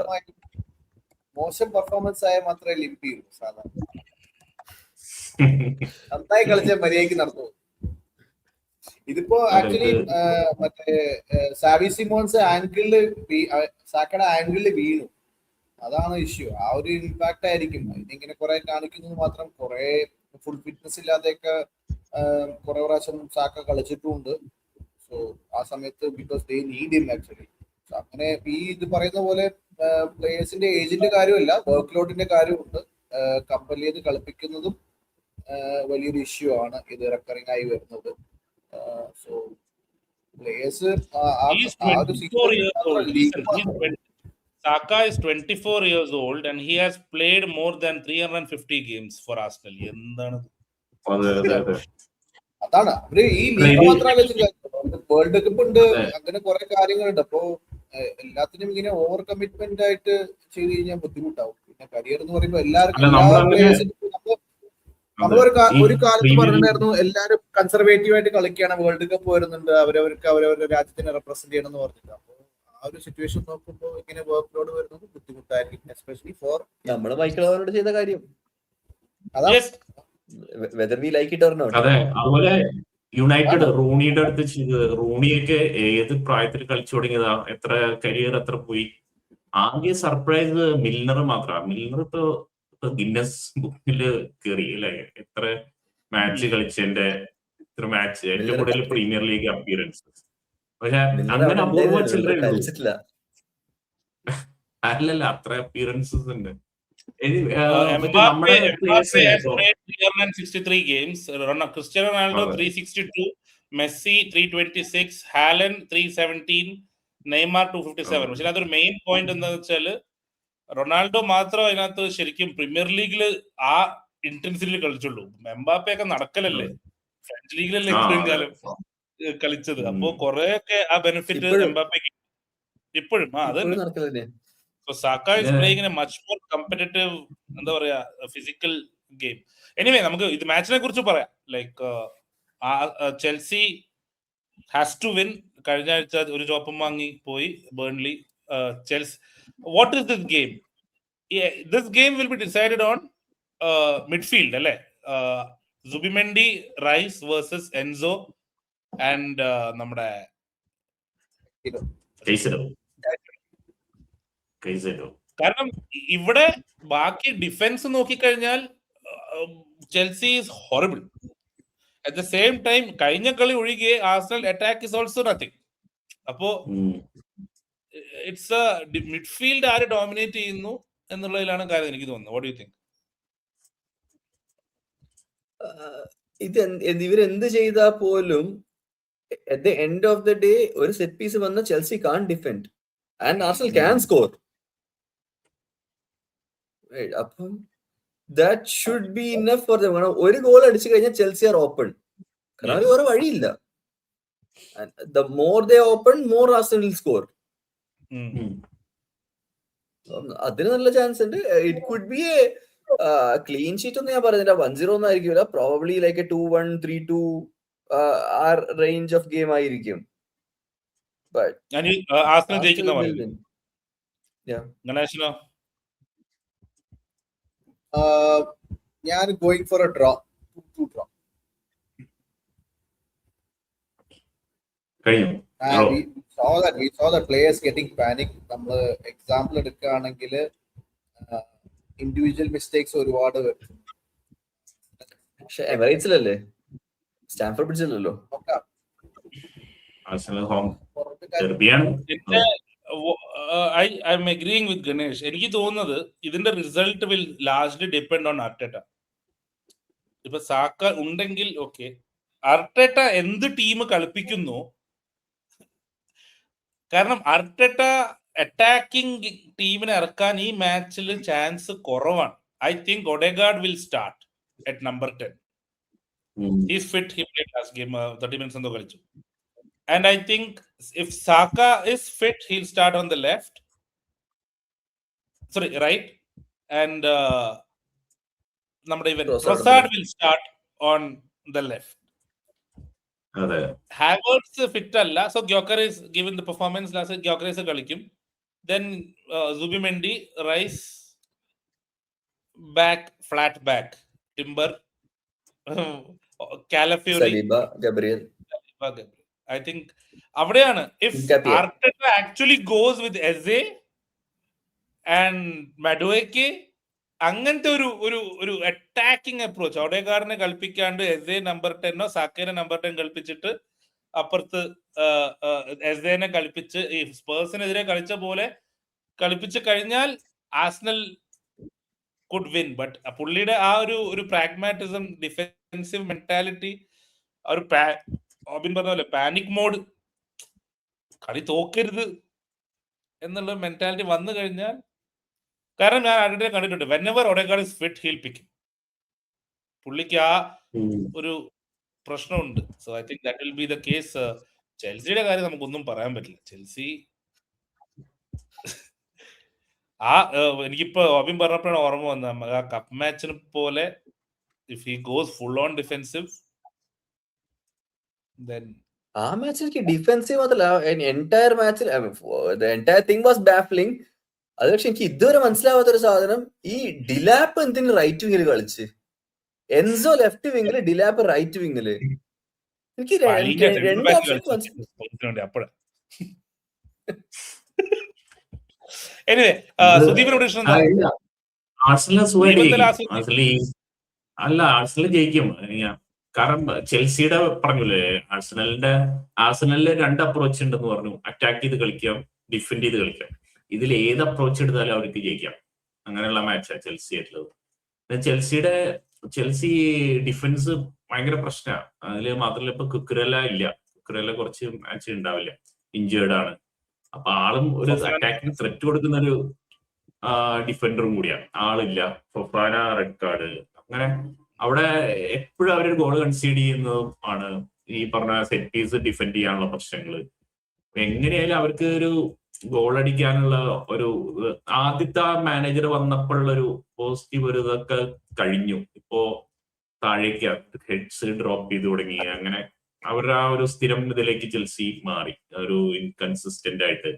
മോശം പെർഫോമൻസ് ആയ മാത്രമേ ലിംപ് ചെയ്യൂ. സാധാരണ നന്നായി കളിച്ച മര്യാദയ്ക്ക് നടന്നു. ഇതിപ്പോ ആക്ച്വലി മറ്റേ സാവി സിമോൺസ് സാക്കയുടെ ആംഗിളിൽ വീണു, അതാണ് ഇഷ്യൂ. ആ ഒരു ഇമ്പാക്ട് ആയിരിക്കും. ഇതിങ്ങനെ കുറെ കാണിക്കുന്നത് മാത്രം. കുറെ ഫുൾ ഫിറ്റ്നസ് ഇല്ലാതെയൊക്കെ കുറെ പ്രാവശ്യം സാക്ക കളിച്ചിട്ടുമുണ്ട്. സോ ആ സമയത്ത് because they need him actually. അങ്ങനെ ഈ ഇത് പറയുന്ന പോലെ പ്ലേയേഴ്സിന്റെ ഏജിന്റെ കാര്യമല്ല, വർക്ക് ലോഡിന്റെ കാര്യമുണ്ട്. കമ്പനി ചെയ്ത് കളിപ്പിക്കുന്നതും വലിയൊരു ഇഷ്യൂ ആണ് ഇത് റെക്കറിംഗ് ആയി വരുന്നത്. So players Saka is 24 years old and he has played more than 350 games for Arsenal. അതാണ് അവര് ഈ ലീഗ് മാത്രമല്ല, വേൾഡ് കപ്പ് ഉണ്ട്, അങ്ങനെ കുറെ കാര്യങ്ങളുണ്ട്. അപ്പോ എല്ലാത്തിനും ഇങ്ങനെ ഓവർ കമ്മിറ്റ്മെന്റ് ആയിട്ട് ചെയ്ത് കഴിഞ്ഞാൽ ബുദ്ധിമുട്ടാവും. പിന്നെ കരിയർ എന്ന് പറയുമ്പോൾ നമ്മളൊരു കാലത്ത് പറഞ്ഞിട്ടുണ്ടായിരുന്നു എല്ലാരും കൺസർവേറ്റീവ് ആയിട്ട് കളിക്കുകയാണ്, വേൾഡ് കപ്പ് വരുന്നുണ്ട്, അവരവരുടെ രാജ്യത്തിനെ റെപ്രസെന്റ് ചെയ്യണം എന്ന് പറഞ്ഞിട്ട്. അപ്പൊ ആ ഒരു സിറ്റുവേഷൻ നോക്കുമ്പോൾ ഇങ്ങനെ വർക്ക് ലോഡ് വരുന്നത് ബുദ്ധിമുട്ടായിരിക്കും, എസ്പെഷ്യലി ഫോർ നമ്മള് മൈക്കിൾ ഓവനോട് ചെയ്ത കാര്യം. Yes. Whether we like it or not. അതെ, അതുപോലെ യുണൈറ്റഡ് റൂണിയുടെ അടുത്ത് റൂണിയൊക്കെ ഏത് പ്രായത്തിൽ കളിച്ചു തുടങ്ങിയതാ? എത്ര കരിയർ എത്ര പോയി? ആകെ സർപ്രൈസ് മിൽനർ മാത്രമാണ്. മിൽനർ ഇപ്പൊ ഗിന്നസ് ബുക്കില് കയറി അല്ലെ? എത്ര മാച്ച് കളിച്ചതിന്റെ ഇത്ര മാച്ച് ഏറ്റവും കൂടുതൽ പ്രീമിയർ ലീഗ് അപ്പിയറൻസസ്. പക്ഷെ അങ്ങനെ അപൂർവ ചില്ലറേ ഉള്ളൂ. കളിച്ചിട്ടില്ല. അല്ലല്ല, അത്ര അപ്പിയറൻസസ് ഉണ്ട്. Mbappe has played 363 games. Cristiano Ronaldo 362, Messi 326, Haaland 317, Neymar 257. പക്ഷെ അതൊരു മെയിൻ പോയിന്റ് എന്താണെന്ന് വെച്ചാല് റൊണാൾഡോ മാത്രം അതിനകത്ത് ശരിക്കും പ്രീമിയർ ലീഗിൽ ആ ഇന്റൻസിറ്റിയിൽ കളിച്ചുള്ളൂ. എംബാപ്പെ ഒക്കെ നടക്കലല്ലേ, ഫ്രഞ്ച് ലീഗിലല്ലേ ഇത്രയും കാലം കളിച്ചത്. അപ്പോ കുറെയൊക്കെ ആ ബെനിഫിറ്റ് എംബാപ്പയ്ക്ക് ഇപ്പോഴും അത് നടക്കല്ലേ. So Saka is playing in a much more competitive, എന്താ പറയാ, ഫിസിക്കൽ ഗെയിം. എനിവേ നമുക്ക് ഇത് മാച്ചിനെ കുറിച്ച് പറയാം. Like Chelsea has to win. കഴിഞ്ഞ ആഴ്ച ഒരു ചോപ്പം വാങ്ങി പോയി Burnley. Chelsea, what is this game? This game will be decided on midfield അല്ലേ? Zubimendi, Rice versus Enzo and നമ്മുടെ കാരണം ഇവിടെ ബാക്കി ഡിഫൻസ് നോക്കിക്കഴിഞ്ഞാൽ Chelsea is horrible. At the same time കഴിഞ്ഞ കളി ഒഴികെ Arsenal attack is also nothing. അപ്പോ ഇറ്റ്സ് മിഡ്ഫീൽഡ് ആര് ഡോമിനേറ്റ് ചെയ്യുന്നു എന്നുള്ളതിലാണ് കാര്യം എനിക്ക് തോന്നുന്നത്. What do you think? ഇത് ഇവരെന്ത് ചെയ്താ പോലും at the end of the day ഒരു സെറ്റ് പീസ് വന്ന Chelsea can defend and Arsenal can score. അപ്പം that should be enough for them. കാരണം ഒരു ഗോൾ അടിച്ചു കഴിഞ്ഞാൽ ചെൽസി ആർ ഓപ്പൺ. കാരണം അവർ വേറെ വഴിയില്ല. The more they open, more Arsenal will score. അതിന് നല്ല ചാൻസ് ഉണ്ട്. It could be A clean sheet ഒന്നും ഞാൻ പറയുന്നില്ല, 1-0 ഒന്നും ആയിരിക്കില്ല. പ്രോബബ്ലി ലൈക്ക് 2-1, 3-2 ആ റേഞ്ച് ഓഫ് ഗെയിം ആയിരിക്കും. ആർസണൽ ജയിക്കുന്ന ഗണേശനോ? ഞാൻ going for A draw. 2-2 draw. We saw that players getting panic. നമ്മൾ എക്സാമ്പിൾ എടുക്കുകയാണെങ്കിൽ ഇൻഡിവിജ്വൽ മിസ്റ്റേക്സ് ഒരുപാട് വരും. പക്ഷെ എമിറേറ്റ്സിലല്ലേ, സ്റ്റാൻഫോർഡ് ബ്രിഡ്ജിലല്ലോ. ഐ എം അഗ്രീയിങ് വിത്ത് ഗണേഷ്. എനിക്ക് തോന്നുന്നത് ഇതിന്റെ result will largely depend on Arteta. ഇപ്പൊ സാക്ക ഉണ്ടെങ്കിൽ ഓക്കെ, അർട്ടേറ്റ എന്ത് ടീം കളിപ്പിക്കുന്നു, കാരണം അർട്ടേറ്റ അറ്റാക്കിംഗ് ടീമിനെ ഇറക്കാൻ ഈ മാച്ചിൽ ചാൻസ് കുറവാണ്. I think Odegaard will start at number 10. He's fit. He played last game 30 minutes എന്തോ കളിച്ചു. And I think if Saka is fit, he'll start on the left. Sorry, right. And നമ്മുടെ ഇവൻ Trossard will start on the left. Havertz fit അല്ല, so Gyökeres given the performance last week, Gyökeres കളിക്കും. Then Zubimendi, Rice back, flat back, Timber, Calafiori, Saliba, Gabriel. I think അവിടെയാണ് if Arteta actually goes with Eze and Madueke, അങ്ങനത്തെ ഒരു attacking approach ഓഡെഗാർഡിനെ കളിപ്പിക്കാണ്ട് Eze number 10 സാക്കേനെ number 10 കളിപ്പിച്ചിട്ട് അപ്പുറത്ത് എസേനെ കളിപ്പിച്ച് ഈ സ്പേഴ്സിനെതിരെ കളിച്ച പോലെ കളിപ്പിച്ച് കഴിഞ്ഞാൽ ആർസണൽ കുഡ് വിൻ. ബട്ട് പുള്ളിയുടെ ആ ഒരു പ്രാഗ്മാറ്റിസം, ഡിഫെൻസീവ് മെന്റാലിറ്റി, ഒരു ഓബിൻ പറഞ്ഞ പോലെ പാനിക് മോഡ്, കളി തോക്കരുത് എന്നുള്ള മെന്റാലിറ്റി വന്നു കഴിഞ്ഞാൽ, കാരണം ഞാൻ ആരുടെ കണ്ടിട്ടുണ്ട്, whenever Odegaard is fit, he'll pick him. പുള്ളിക്ക് ആ ഒരു പ്രശ്നമുണ്ട്. So I think that will be the case. ചെൽസിയുടെ കാര്യം നമുക്കൊന്നും പറയാൻ പറ്റില്ല. ചെൽസി എനിക്കിപ്പോ അബിൻ പറഞ്ഞപ്പോഴാണ് ഓർമ്മ വന്നത്, ആ കപ്പ് മാച്ചിന് പോലെ if he goes full on defensive, then ആ മാച്ചിൽ ഡിഫെൻസീവ് മാത്രമല്ല, എൻറ്റയർ മാച്ചിൽ എൻറ്റയർ തിങ് വാസ് ബാഫ്ലിംഗ്. അത് പക്ഷെ എനിക്ക് ഇതുവരെ മനസ്സിലാവാത്ത ഒരു സാധനം, ഈ ഡിലാപ്പ് എന്തിന് റൈറ്റ് വിങ്ങില് കളിച്ച്, എൻസോ ലെഫ്റ്റ് വിങ്ങില്, ഡിലാപ്പ് റൈറ്റ് വിങ്ങില്. എനിക്ക് രണ്ട് ഓപ്ഷൻ അപ്പോഴ എനിവേ സുദീപിനോട് ഇഷ്ടം എന്താ? ആഴ്സണൽ സുഖമായിട്ട് ദീപന്തല ജയിക്കും. ആഴ്സണൽ ജയിക്കും. കാരണം ചെൽസിയുടെ പറഞ്ഞില്ലേ, ആഴ്സണലിന്റെ 2 അപ്രോച്ച് ഉണ്ടെന്ന് പറഞ്ഞു. അറ്റാക്ക് ചെയ്ത് കളിക്കാം, ഡിഫെൻഡ് ചെയ്ത് കളിക്കാം. ഇതിൽ ഏത് അപ്രോച്ച് എടുത്താലും അവർക്ക് ജയിക്കാം. അങ്ങനെയുള്ള മാച്ചാണ് ചെൽസി ആയിട്ടുള്ളത്. ചെൽസി ഡിഫൻസ് ഭയങ്കര പ്രശ്നമാണ്. അതില് മാത്രമല്ല ഇപ്പൊ കുക്കുറെല്ല ഇല്ല. കുക്കുറെല്ല കുറച്ച് മാച്ച് ഉണ്ടാവില്ല, ഇഞ്ചേർഡ് ആണ്. അപ്പൊ ആളും ഒരു അറ്റാക്കിംഗ് ത്രെറ്റ് കൊടുക്കുന്ന ഒരു ഡിഫൻഡറും കൂടിയാണ്. ആളില്ല, ഫൊഫാന റെഡ് കാർഡ്. അങ്ങനെ അവിടെ എപ്പോഴും അവരൊരു ഗോൾ കൺസീഡ് ചെയ്യുന്നതും ആണ് ഈ പറഞ്ഞ സെറ്റ് പീസ് ഡിഫെൻഡ് ചെയ്യാനുള്ള പ്രശ്നങ്ങള്. എങ്ങനെയായാലും അവർക്ക് ഒരു ഗോൾ അടിക്കാനുള്ള ഒരു ആദ്യത്തെ മാനേജർ വന്നപ്പോഴുള്ള ഒരു പോസിറ്റീവ് ഒരു ഇതൊക്കെ കഴിഞ്ഞു. ഇപ്പോ താഴേക്ക് ഹെഡ്സ് ഡ്രോപ്പ് ചെയ്ത് തുടങ്ങി. അങ്ങനെ അവരുടെ ആ ഒരു സ്ഥിരം ഇതിലേക്ക് ചെൽസി മാറി, ഒരു ഇൻകൺസിസ്റ്റന്റ് ആയിട്ട്.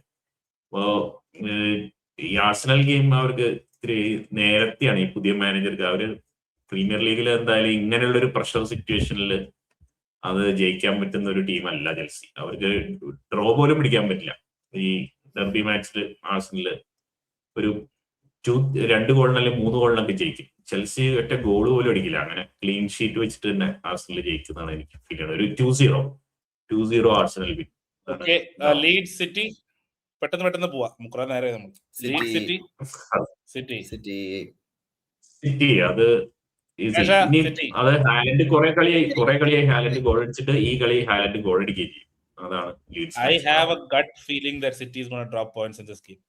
അപ്പോ ഈ ആഴ്സണൽ ഗെയിം അവർക്ക് ഇത്തിരി നേരത്തെയാണ് ഈ പുതിയ മാനേജർക്ക്. അവര് പ്രീമിയർ ലീഗിൽ എന്തായാലും ഇങ്ങനെയുള്ള ഒരു പ്രഷർ സിറ്റുവേഷനിൽ അത് ജയിക്കാൻ പറ്റുന്ന ഒരു ടീമല്ല ചെൽസി. അവർക്ക് ഡ്രോ പോലും പിടിക്കാൻ പറ്റില്ല. ഈ ഡെർബി മാച്ചിൽ ആഴ്സണല് ഒരു 2 ഗോളിനല്ലെങ്കിൽ 3 ഗോളിനൊക്കെ ജയിക്കും. ചെൽസി ഒറ്റ ഗോൾ പോലും അടിക്കില്ല. അങ്ങനെ ക്ലീൻ ഷീറ്റ് വെച്ചിട്ട് തന്നെ ആഴ്സണൽ ജയിക്കുന്നതാണ് എനിക്ക് ഫീൽ ചെയ്യുന്നത്. ഒരു 2-0 ആഴ്സണൽ വിൻ. ലീഡ്സ് സിറ്റി പെട്ടെന്ന് പോവാ. മുക്കുറ നേരെ നമ്മൾ ലീഡ്സ് സിറ്റി അത് അത് ഹാലൻഡ് കുറെ കളിയായി ഹാലൻഡ് ഗോൾ അടിച്ചിട്ട് ഈ കളി ഹാലൻഡ് ഗോൾ അടിക്കുകയും ചെയ്യും. അതാണ് Leeds. I have a gut feeling that City is going to drop points in this game.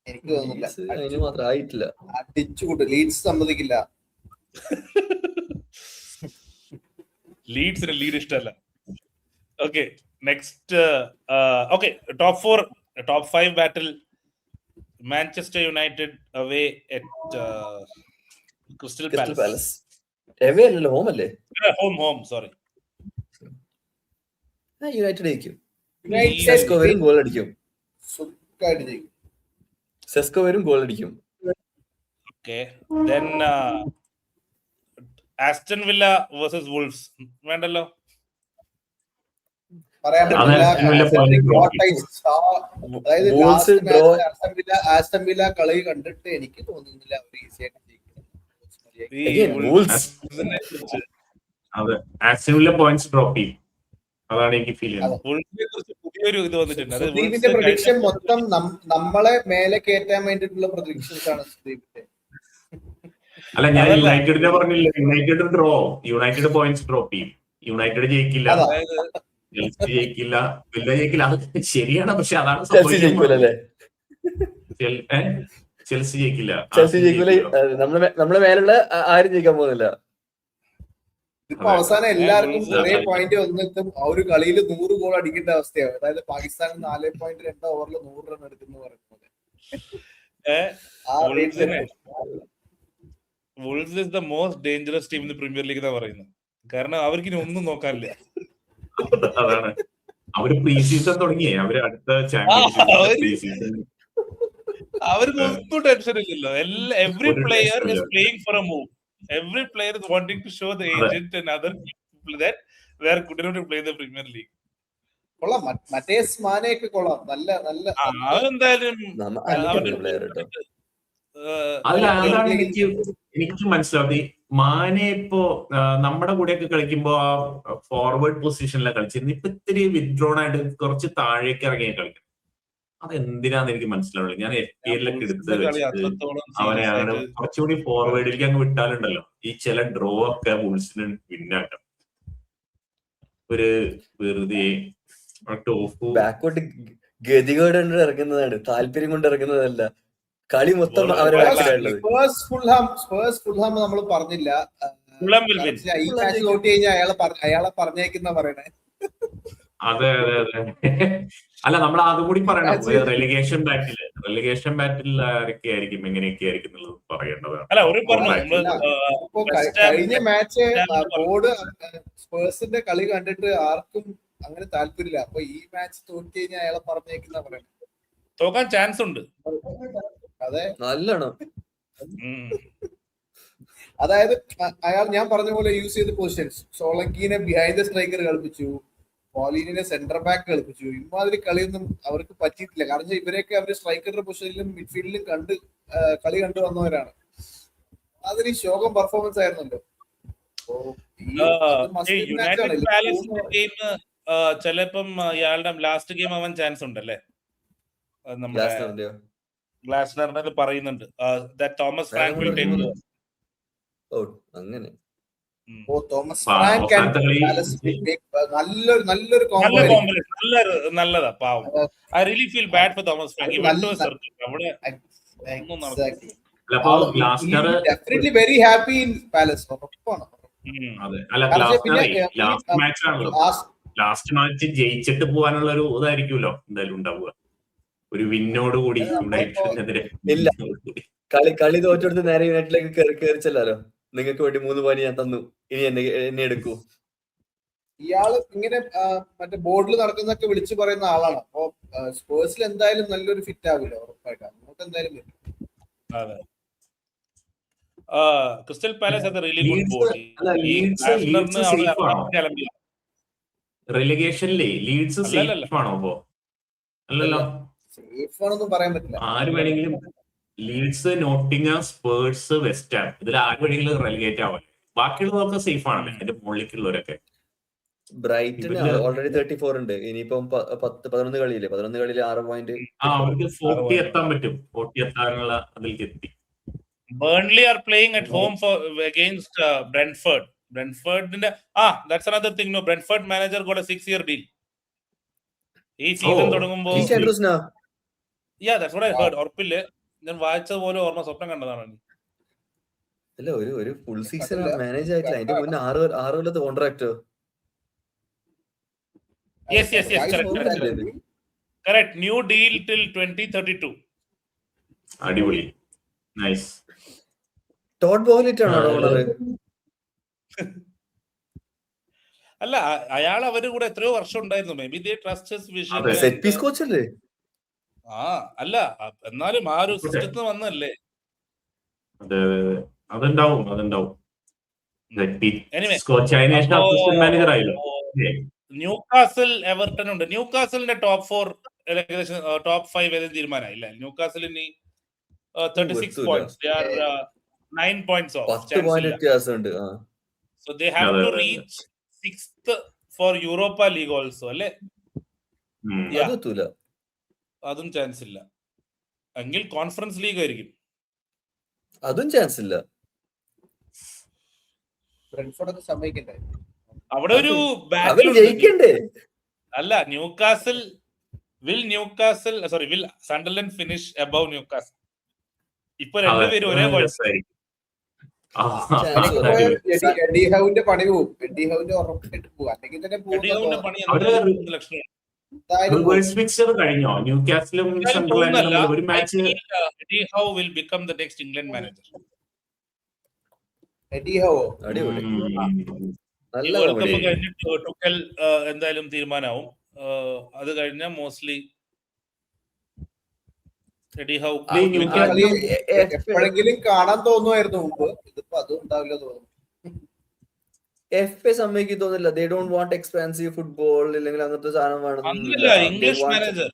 എനിക്ക് തോന്നുന്നില്ല. അതിന് മാത്രം ആയിട്ടില്ല. അടിച്ചുകൂട്ട് ലീഡ്സ് സമ്മതിക്കില്ല. ലീഡ്സിന് ലീഡ് ഇഷ്ടമല്ല. Okay, next top 5 battle. Manchester United away at crystal palace. Away അല്ലല്ലോ, ഹോം അല്ലേ? Home sorry. യുണൈറ്റഡ് ജയിക്കും. യുണൈറ്റഡ് സെസ്കോ വരും ഗോൾ അടിക്കും. സുഖമായിട്ട് ജയിക്കും. സെസ്കോ വരും ഗോൾ അടിക്കും. Okay, then Aston villa versus Wolves. വേണ്ടല്ലോ, പറയാൻ പറ്റില്ല. അതായത് ആസ്റ്റൺ വില്ല കളി കണ്ടിട്ട് എനിക്ക് തോന്നുന്നില്ല അവർ ഈസി ആയിട്ട് പോയിന്റ്സ് ഡ്രോപ്പ് ചെയ്യും. അതാണ് എനിക്ക് ഫീൽ ചെയ്യുന്നത്. പുതിയൊരു ഇത് വന്നിട്ടുണ്ട്. സുദീപിന്റെ പ്രഡിക്ഷൻ മൊത്തം നമ്മളെ മേലെ കയറ്റാൻ വേണ്ടിയിട്ടുള്ള പ്രഡിക്ഷൻസ് ആണ് സുദീപിന്റെ. അല്ല, ഞാൻ യുണൈറ്റഡിനെ പറഞ്ഞില്ല. United draw, United points drop ചെയ്യും. യുണൈറ്റഡ് ജയിക്കില്ല, ചെൽസി ജയിക്കില്ല, വില്ല ജയിക്കില്ല. അത് ശരിയാണ്, പക്ഷെ അതാണ് ചെൽസി ജയിക്കൂല. നമ്മളെ മേലുള്ള ആരും ജയിക്കാൻ പോകുന്നില്ല. ഇപ്പൊ അവസാനം എല്ലാവർക്കും ഒരേ പോയിന്റ് വന്നെത്തും. ആ ഒരു കളിയിൽ 100 ഗോൾ അടിക്കേണ്ട അവസ്ഥയാണ്. അതായത് പാകിസ്ഥാൻ 4.2 ഓവറിൽ 100 റൺ എടുക്കുന്നു പറയുന്നത്. Wolves is the most dangerous team in the Premier League എന്നാ പറയുന്നത്. കാരണം അവർക്ക് ഇനി ഒന്നും നോക്കാനില്ല. അതാണ് അവര് പ്രീ സീസൺ തുടങ്ങിയേ. അവര് അടുത്ത അവർക്ക് ഒന്നും ടെൻഷൻ ഇല്ലല്ലോ. Every player is playing for a move. Every player is wanting to show the agent and other people that they are good enough to play the Premier League. കൊള്ളാം, മറ്റേസ് മാനെയൊക്കെ കൊള്ളാം. നല്ല അതെന്തായാലും അതാണ് എനിക്ക് മനസ്സിലാവും. മാനെ ഇപ്പോ നമ്മുടെ കൂടെയൊക്കെ കളിക്കുമ്പോ ആ ഫോർവേഡ് പൊസിഷനിലാണ് കളിച്ചിരുന്നത്. ഇപ്പൊ ഇത്തിരി വിത്ഡ്രോൺ ആയിട്ട് കുറച്ച് താഴേക്ക് ഇറങ്ങിയ കളിക്കണം. അതെന്തിനാന്ന് എനിക്ക് മനസ്സിലാവില്ല. ഞാൻ FPL ഒക്കെ എടുത്ത് വെച്ചിട്ട് അവനെ അങ്ങനെ കുറച്ചുകൂടി ഫോർവേഡിലേക്ക് അങ്ങ് വിട്ടാലുണ്ടല്ലോ ഈ ചില ഡ്രോ ഒക്കെ വൂൾസിന് വിന്നാക്കാം. ഒരു വെറുതെ ബാക്കോട്ട് ഗതികേട് ഇറങ്ങുന്നതാണ്, താല്പര്യം കൊണ്ട് ഇറങ്ങുന്നതല്ല. കളി മൊത്തം അവരുടെ ഫുൾഹാം നമ്മൾ പറഞ്ഞില്ല. ഈ മാച്ച് നോട്ട് കഴിഞ്ഞാൽ അയാളെ പറഞ്ഞേക്കുന്ന പറയണേ. അതെ. അല്ല, നമ്മൾ അതും കൂടി പറയണം. റെലിഗേഷൻ ബാറ്റിൽ ആരൊക്കെ ആയിരിക്കും, എങ്ങനെയൊക്കെ ആയിരിക്കും എന്നുള്ളത് പറയേണ്ടതാണ്. കഴിഞ്ഞ മാച്ച് ബോർഡ് സ്പേഴ്സിന്റെ കളി കണ്ടിട്ട് ആർക്കും അങ്ങനെ താല്പര്യമില്ല. അപ്പൊ ഈ മാച്ച് തോറ്റ് കഴിഞ്ഞാൽ അയാളെ പറഞ്ഞേക്കുന്ന പറയണേ. തോക്കാൻ ചാൻസ് ഉണ്ട്. അതെ, നല്ലോണം. അതായത് അയാൾ ഞാൻ പറഞ്ഞ പോലെ യൂസ് ചെയ്ത പൊസിഷൻസ്, സോളങ്കിനെ ബിഹൈൻഡ് ദ സ്ട്രൈക്കർ കളിപ്പിച്ചു, പോളിനെ സെന്റർ ബാക്ക് കളിപ്പിച്ചു. ഇമാതിരി കളിയൊന്നും അവർക്ക് പറ്റിയിട്ടില്ല. കാരണം ഇവരെയൊക്കെ അവര് സ്ട്രൈക്കറുടെ പൊസിഷനിലും മിഡ്ഫീൽഡിലും കളി കണ്ടു വന്നവരാണ്. അതൊരു ശോകം പെർഫോമൻസ് ആയിരുന്നല്ലോ. യുണൈറ്റഡ് പാലസിന്റെ ഗെയിം ചിലപ്പം ഇയാളുടെ ലാസ്റ്റ് ഗെയിം ആവാൻ ചാൻസ് ഉണ്ടല്ലേ? നമ്മുടെ ഗ്ലാസ്നറിനെ പറയുന്നുണ്ട് Thomas Frank will take over. അങ്ങനെ തോമസ് ഫ്രാങ്ക് നല്ലൊരു നല്ലതാ പാവം. I really feel bad for Thomas Frank. അവിടെ definitely very happy in Palace. ഉറപ്പാണ്. ലാസ്റ്റ് മാച്ച് ജയിച്ചിട്ട് പോകാനുള്ള ഒരു ഇതായിരിക്കുമല്ലോ എന്തായാലും ഉണ്ടാവുക, ഒരു വിന്നോട് കൂടി യുണൈറ്റഡിനെതിരെ. ഇല്ല, കളി തോറ്റെടുത്ത് നേരെ യുണൈറ്റഡിലേക്ക് കയറിച്ചല്ലോ. നിങ്ങൾക്ക് വേണ്ടി 3 പോയിന്റ് ഞാൻ തന്നു, ഇനി എന്നെ എടുക്കൂ. ഇയാള് ഇങ്ങനെ മറ്റേ ബോർഡിൽ നടക്കുന്നൊക്കെ വിളിച്ചു പറയുന്ന ആളാണ്. അപ്പൊ സ്പേഴ്സിൽ എന്തായാലും നല്ലൊരു ഫിറ്റ് ആവില്ല ഉറപ്പായിട്ട്. അങ്ങോട്ട് എന്തായാലും വരും. ക്രിസ്റ്റൽ പാലസ് അത് റിയലി ഗുഡ് ബോഡി. റെലിഗേഷനിലെ ലീഡ്സ് സേഫ് ആണോ? അപ്പോ അല്ലല്ലോ, സേഫ് ആണെന്നും പറയാൻ പറ്റില്ല. ആര് വേണമെങ്കിലും Leeds, Nottingham, Spurs, West Ham, ഇതിൽ ആര് വേണമെങ്കിലും റെലിഗേറ്റ് ആവാൻ. ബാക്കിയുള്ളതൊക്കെ സേഫ് ആണല്ലേ അതിന്റെ മുകളിലേക്കുള്ളവരൊക്കെ. ബ്രൈറ്റൺ ഓൾറെഡി 34 ഉണ്ട്. ഇനിയിപ്പം 11 കളിയില്ലേ, 11 കളിയിൽ 6 പോയിന്റ്. അവർക്ക് 40 എത്താൻ പറ്റും. 40 എത്താനുള്ള അതിലേക്ക് എത്തി. Burnley are playing at home against Brentford. Brentfordന്റെ that's another thing. No, Brentford manager got a 6-year deal. ഈ സീസൺ തുടങ്ങുമ്പോൾ that's what I heard. ഉറപ്പില്ല, ഞാൻ വായിച്ചത് പോലെ ഓർമ്മ, സ്വപ്നം കണ്ടതാണ്. അല്ല, ഒരു ഫുൾ സീസൺ മാനേജ് ആയിട്ടില്ല. അതിന്റെ മുന്നേ 6 കൊല്ലത്തെ contract. Yes, correct. New deal till 2032. അടിപൊളി, നൈസ്. ടോഡ് ബോഹ്ലിറ്റ് ആണോ ഓണർ? അല്ല, അയാൾ അവര് കൂടെ എത്രയോ വർഷം ഉണ്ടായിരുന്നു. Maybe they trust his vision. Set piece coach അല്ലേ? അല്ല, എന്നാലും ആ ഒരു സിസ്റ്റത്തിൽ വന്നല്ലേ. അതുണ്ടാവും. ന്യൂകാസിൽ, എവർട്ടൺ ഉണ്ട്. ന്യൂകാസിലിന്റെ ടോപ്പ് 4 ഏകദേശം ടോപ്പ് 5 ഏതും തീരുമാനമായില്ല. ന്യൂകാസിൽ ഇനി 36 points. They are 9 points off. 10 point വ്യത്യാസമുണ്ട്. So they have to reach 6th for Europa League also, അല്ലേ? അതും ചാൻസ് ഇല്ല. എങ്കിൽ കോൺഫറൻസ് ലീഗ് ആയിരിക്കും. അതും ചാൻസ് ഇല്ല. അവിടെ ഒരു അല്ല, will Sunderland finish above Newcastle. ഇപ്പൊ രണ്ടുപേരും ഒരേ കഴിഞ്ഞോ? ന്യൂകാസിലും സണ്ടർലാൻഡും ഒരു match. Eddie Howe will become the next England manager. World Cup കഴിഞ്ഞിട്ട് ടുക്കൽ എന്തായാലും തീരുമാനമാവും. അത് കഴിഞ്ഞ മോസ്റ്റ്ലി എഡി ഹൗ എപ്പോഴെങ്കിലും കാണാൻ തോന്നുമായിരുന്നു മുമ്പ്. ഇതിപ്പോ അതും ഉണ്ടാവില്ല തോന്നുന്നു. FA സമ്മതിക്കും തോന്നില്ല. They don't want expensive football, ഇല്ലെങ്കിൽ അങ്ങനത്തെ സാധനം വേണം. ഇംഗ്ലീഷ് മാനേജർ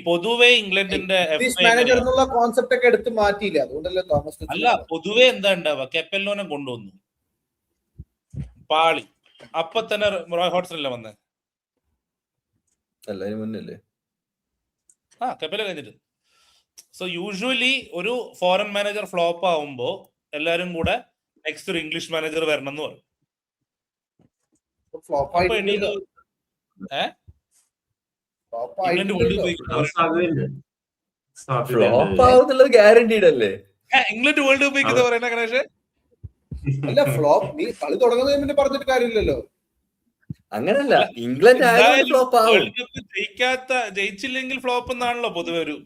പൊതുവെ ഇംഗ്ലണ്ടിന്റെ മാനേജർ എന്നുള്ള കോൺസെപ്റ്റ് ഒക്കെ എടുത്ത് മാറ്റിയില്ല. അതുകൊണ്ടല്ലേ തോമസ്. അല്ല, പൊതുവെ എന്താ ഉണ്ടാവുക, കെപ്പല്ലോനെ കൊണ്ടുവന്നു, പാളി, അപ്പൊ തന്നെ റോയ് ഹോട്ട്സണല്ലേ വന്നേ? അല്ല, അതിന് മുന്നല്ലേ? കെപ്പല കഴിഞ്ഞിട്ട്. സോ യൂഷ്വലി ഒരു ഫോറിൻ മാനേജർ ഫ്ലോപ്പ് ആവുമ്പോ എല്ലാരും കൂടെ നെക്സ്റ്റ് ഒരു ഇംഗ്ലീഷ് മാനേജർ വരണം എന്ന് പറയും. ഇംഗ്ലണ്ട് വേൾഡ് കപ്പ് പറയുന്ന ഗണേഷ്. അല്ല, ഫ്ലോപ്പ് നീ കളി തുടങ്ങുന്നതിന് പറഞ്ഞിട്ട് കാര്യമില്ലല്ലോ. അങ്ങനല്ല, ഇംഗ്ലണ്ട് വേൾഡ് കപ്പ് ജയിച്ചില്ലെങ്കിൽ ഫ്ലോപ്പ് എന്നാണല്ലോ പൊതുവെ ഒരു.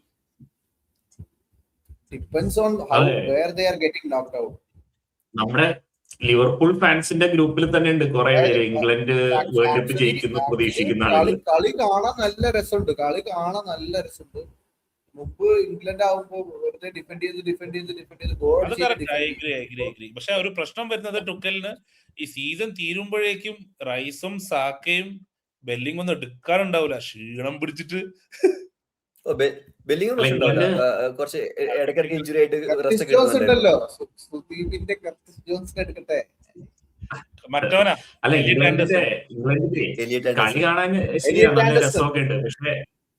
Depends on how where they are getting knocked out. നമ്മുടെ ലിവർപൂൾ ഫാൻസിന്റെ ഗ്രൂപ്പിൽ തന്നെ ഉണ്ട് കുറെ പേര് ഇംഗ്ലണ്ട് വേൾഡ് കപ്പ് ജയിക്കുന്നു പ്രതീക്ഷിക്കുന്ന ആളുകൾ. കളി കാണാൻ നല്ല രസമുണ്ട്. മുമ്പ് ഇംഗ്ലണ്ട് ആവുമ്പോ വെറുതെ ഡിഫെൻഡ് ചെയ്ത് ഗോൾ അത് കറക്റ്റ്, ഐ അഗ്രി. പക്ഷെ ഒരു പ്രശ്നം വരുന്നത് ടുക്കലിന് ഈ സീസൺ തീരുമ്പോഴേക്കും റൈസും സാക്കയും ബെല്ലിംഗ് ഒന്നും എടുക്കാറുണ്ടാവില്ല, ക്ഷീണം പിടിച്ചിട്ട്. ബെല്ലിംഗ് പ്രശ്നമുണ്ടാവില്ല, കുറച്ച് ഇടയ്ക്കിടയ്ക്ക് ഇഞ്ചുറി ആയിട്ട് റെസ്റ്റ് ഒക്കെ ജോൺസ് എടുക്കുന്നുണ്ടായിരുന്നു. ഉണ്ടല്ലോ, സുദീപിന്റെ കർട്ടിസ് ജോൺസിനെ എടുക്കട്ടെ. മറ്റവനാ അല്ല എലിയറ്റ് ആൻഡേഴ്സൺ. ഇംഗ്ലണ്ടിന്റെ എലിയറ്റ് കളി ആൻഡേഴ്സൺ. കാണാൻ ശരിയാ, എലിയറ്റ് നല്ല ആൻഡേഴ്സൺ. രസമൊക്കെ ഉണ്ട്. പക്ഷെ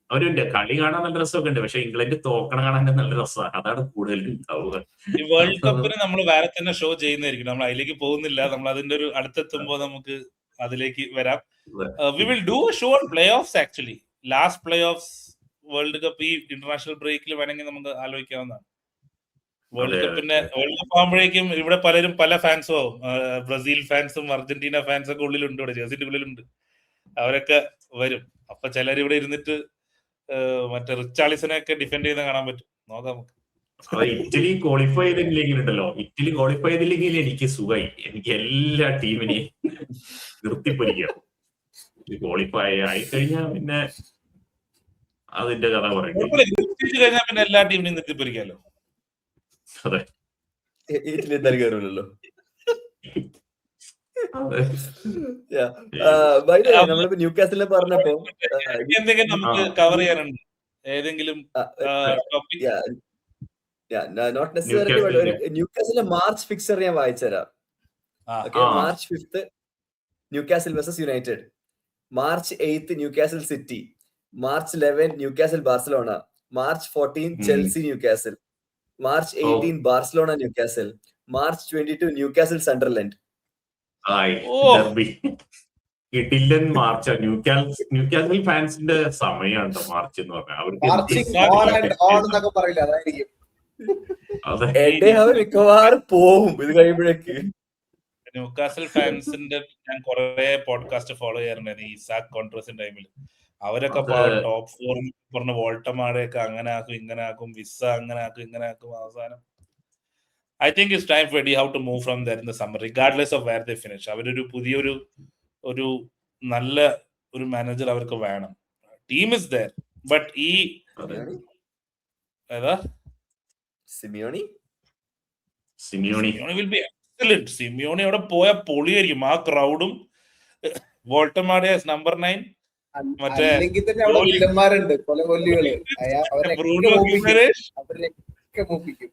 അവരുണ്ട് കളി കാണാൻ നല്ല രസമൊക്കെ ഉണ്ട്. പക്ഷെ ഇംഗ്ലണ്ട് തോക്കണം കാണാൻ നല്ല രസമാണ്. അതാണ് കൂടുതൽ ഉണ്ടാവുക. ഈ വേൾഡ് കപ്പിന് നമ്മൾ വേറെ തന്നെ ഷോ ചെയ്യുന്നതായിരിക്കും. നമ്മൾ അതിലേക്ക് പോകുന്നില്ല. നമ്മൾ അതിന്റെ ഒരു അടുത്തെത്തുമ്പോ നമുക്ക് അതിലേക്ക് വരാം. We will do A show on play offs. Actually last play offs world cup ഈ ഇന്റർനാഷണൽ ബ്രേക്കിൽ വേണമെങ്കിൽ നമുക്ക് ആലോചിക്കാവുന്നതാണ്. വേൾഡ് കപ്പിന്റെ വേൾഡ് കപ്പ് ആകുമ്പോഴേക്കും ഇവിടെ പലരും പല ഫാൻസും ആവും. ബ്രസീൽ ഫാൻസും അർജന്റീന ഫാൻസും ഒക്കെ ഉള്ളിലുണ്ട്, ഇവിടെ ജേഴ്സിന്റെ ഉള്ളിലുണ്ട്. അവരൊക്കെ വരും. അപ്പൊ ചിലർ ഇവിടെ ഇരുന്നിട്ട് മറ്റേ റിച്ചാർലിസനെ ഒക്കെ ഡിഫെൻഡ് ചെയ്യുന്ന കാണാൻ പറ്റും. നോക്കാം നമുക്ക്. ഇറ്റലി ക്വാളിഫൈ ചെയ്തില്ലെങ്കിലുണ്ടല്ലോ, ഇറ്റലി ക്വാളിഫൈ ചെയ്തില്ലെങ്കിൽ എനിക്ക് സുഖമായി. എനിക്ക് എല്ലാ ടീമിനെയും നിർത്തിപ്പൊരിക്കാം. ക്വാളിഫൈ ആയിക്കഴിഞ്ഞാൽ പിന്നെ അതിന്റെ കഥ പറയും. കഴിഞ്ഞാൽ പിന്നെ എല്ലാ ടീമിനെയും നിർത്തിപ്പൊരിക്കാമല്ലോ. അതെ, ഇറ്റലി എന്തായാലും കയറില്ലല്ലോ. നമ്മളിപ്പോ ന്യൂകാസിലെ പറഞ്ഞപ്പോ എന്തെങ്കിലും നമുക്ക് കവർ ചെയ്യാനുണ്ട് ഏതെങ്കിലും ടോപ്പിക്? Not necessary. ന്യൂകാസിലെ മാർച്ച് ഫിക്സർ ഞാൻ വായിച്ചുതരാം. March 5 Newcastle versus United, March 8 Newcastle City, March 11 Newcastle Barcelona, March 14 Chelsea Newcastle, March 18 Barcelona Newcastle, March 22 Newcastle Sunderland. കിടിലൻ മാർച്ച്. ന്യൂകാസിൽ ഫാൻസിന്റെ സമയമുണ്ടോ മാർച്ച് എന്ന് പറഞ്ഞാൽ? അവർ മിക്കവാറും പോവും ഇത് കഴിയുമ്പോഴേക്ക്. ന്യൂകാസിൽ ഫാൻസിന്റെ ഞാൻ കുറെ പോഡ്കാസ്റ്റ് ഫോളോ ചെയ്യാറുണ്ടായിരുന്നു ഈ സാക്ക് കോൺട്രസിന്റെ ടൈമിൽ. അവരൊക്കെ ടോപ്പ് 4 പറഞ്ഞ വോൾട്ടമാരെയൊക്കെ അങ്ങനെ ആക്കും, ഇങ്ങനെ ആക്കും, വിസ അങ്ങനെ ആക്കും, ഇങ്ങനെ ആക്കും. അവസാനം I think it's time for Eddie Howe to move from there in the summer, regardless of where they finish. അവരൊരു പുതിയൊരു ഒരു നല്ല ഒരു മാനേജർ അവർക്ക് വേണം. ടീം ഇസ് there, but ഈ ഏതാ Simeone will be excellent. Simeone അവിടെ പോയ പൊളിയായിരിക്കും. ആ ക്രൗഡും വോൾട്ടമാടെ നമ്പർ 9 മറ്റേ വില്ലന്മാരുണ്ട്, കൊലകൊല്ലികള്, അവരൊക്കെ മൂപ്പിക്കും.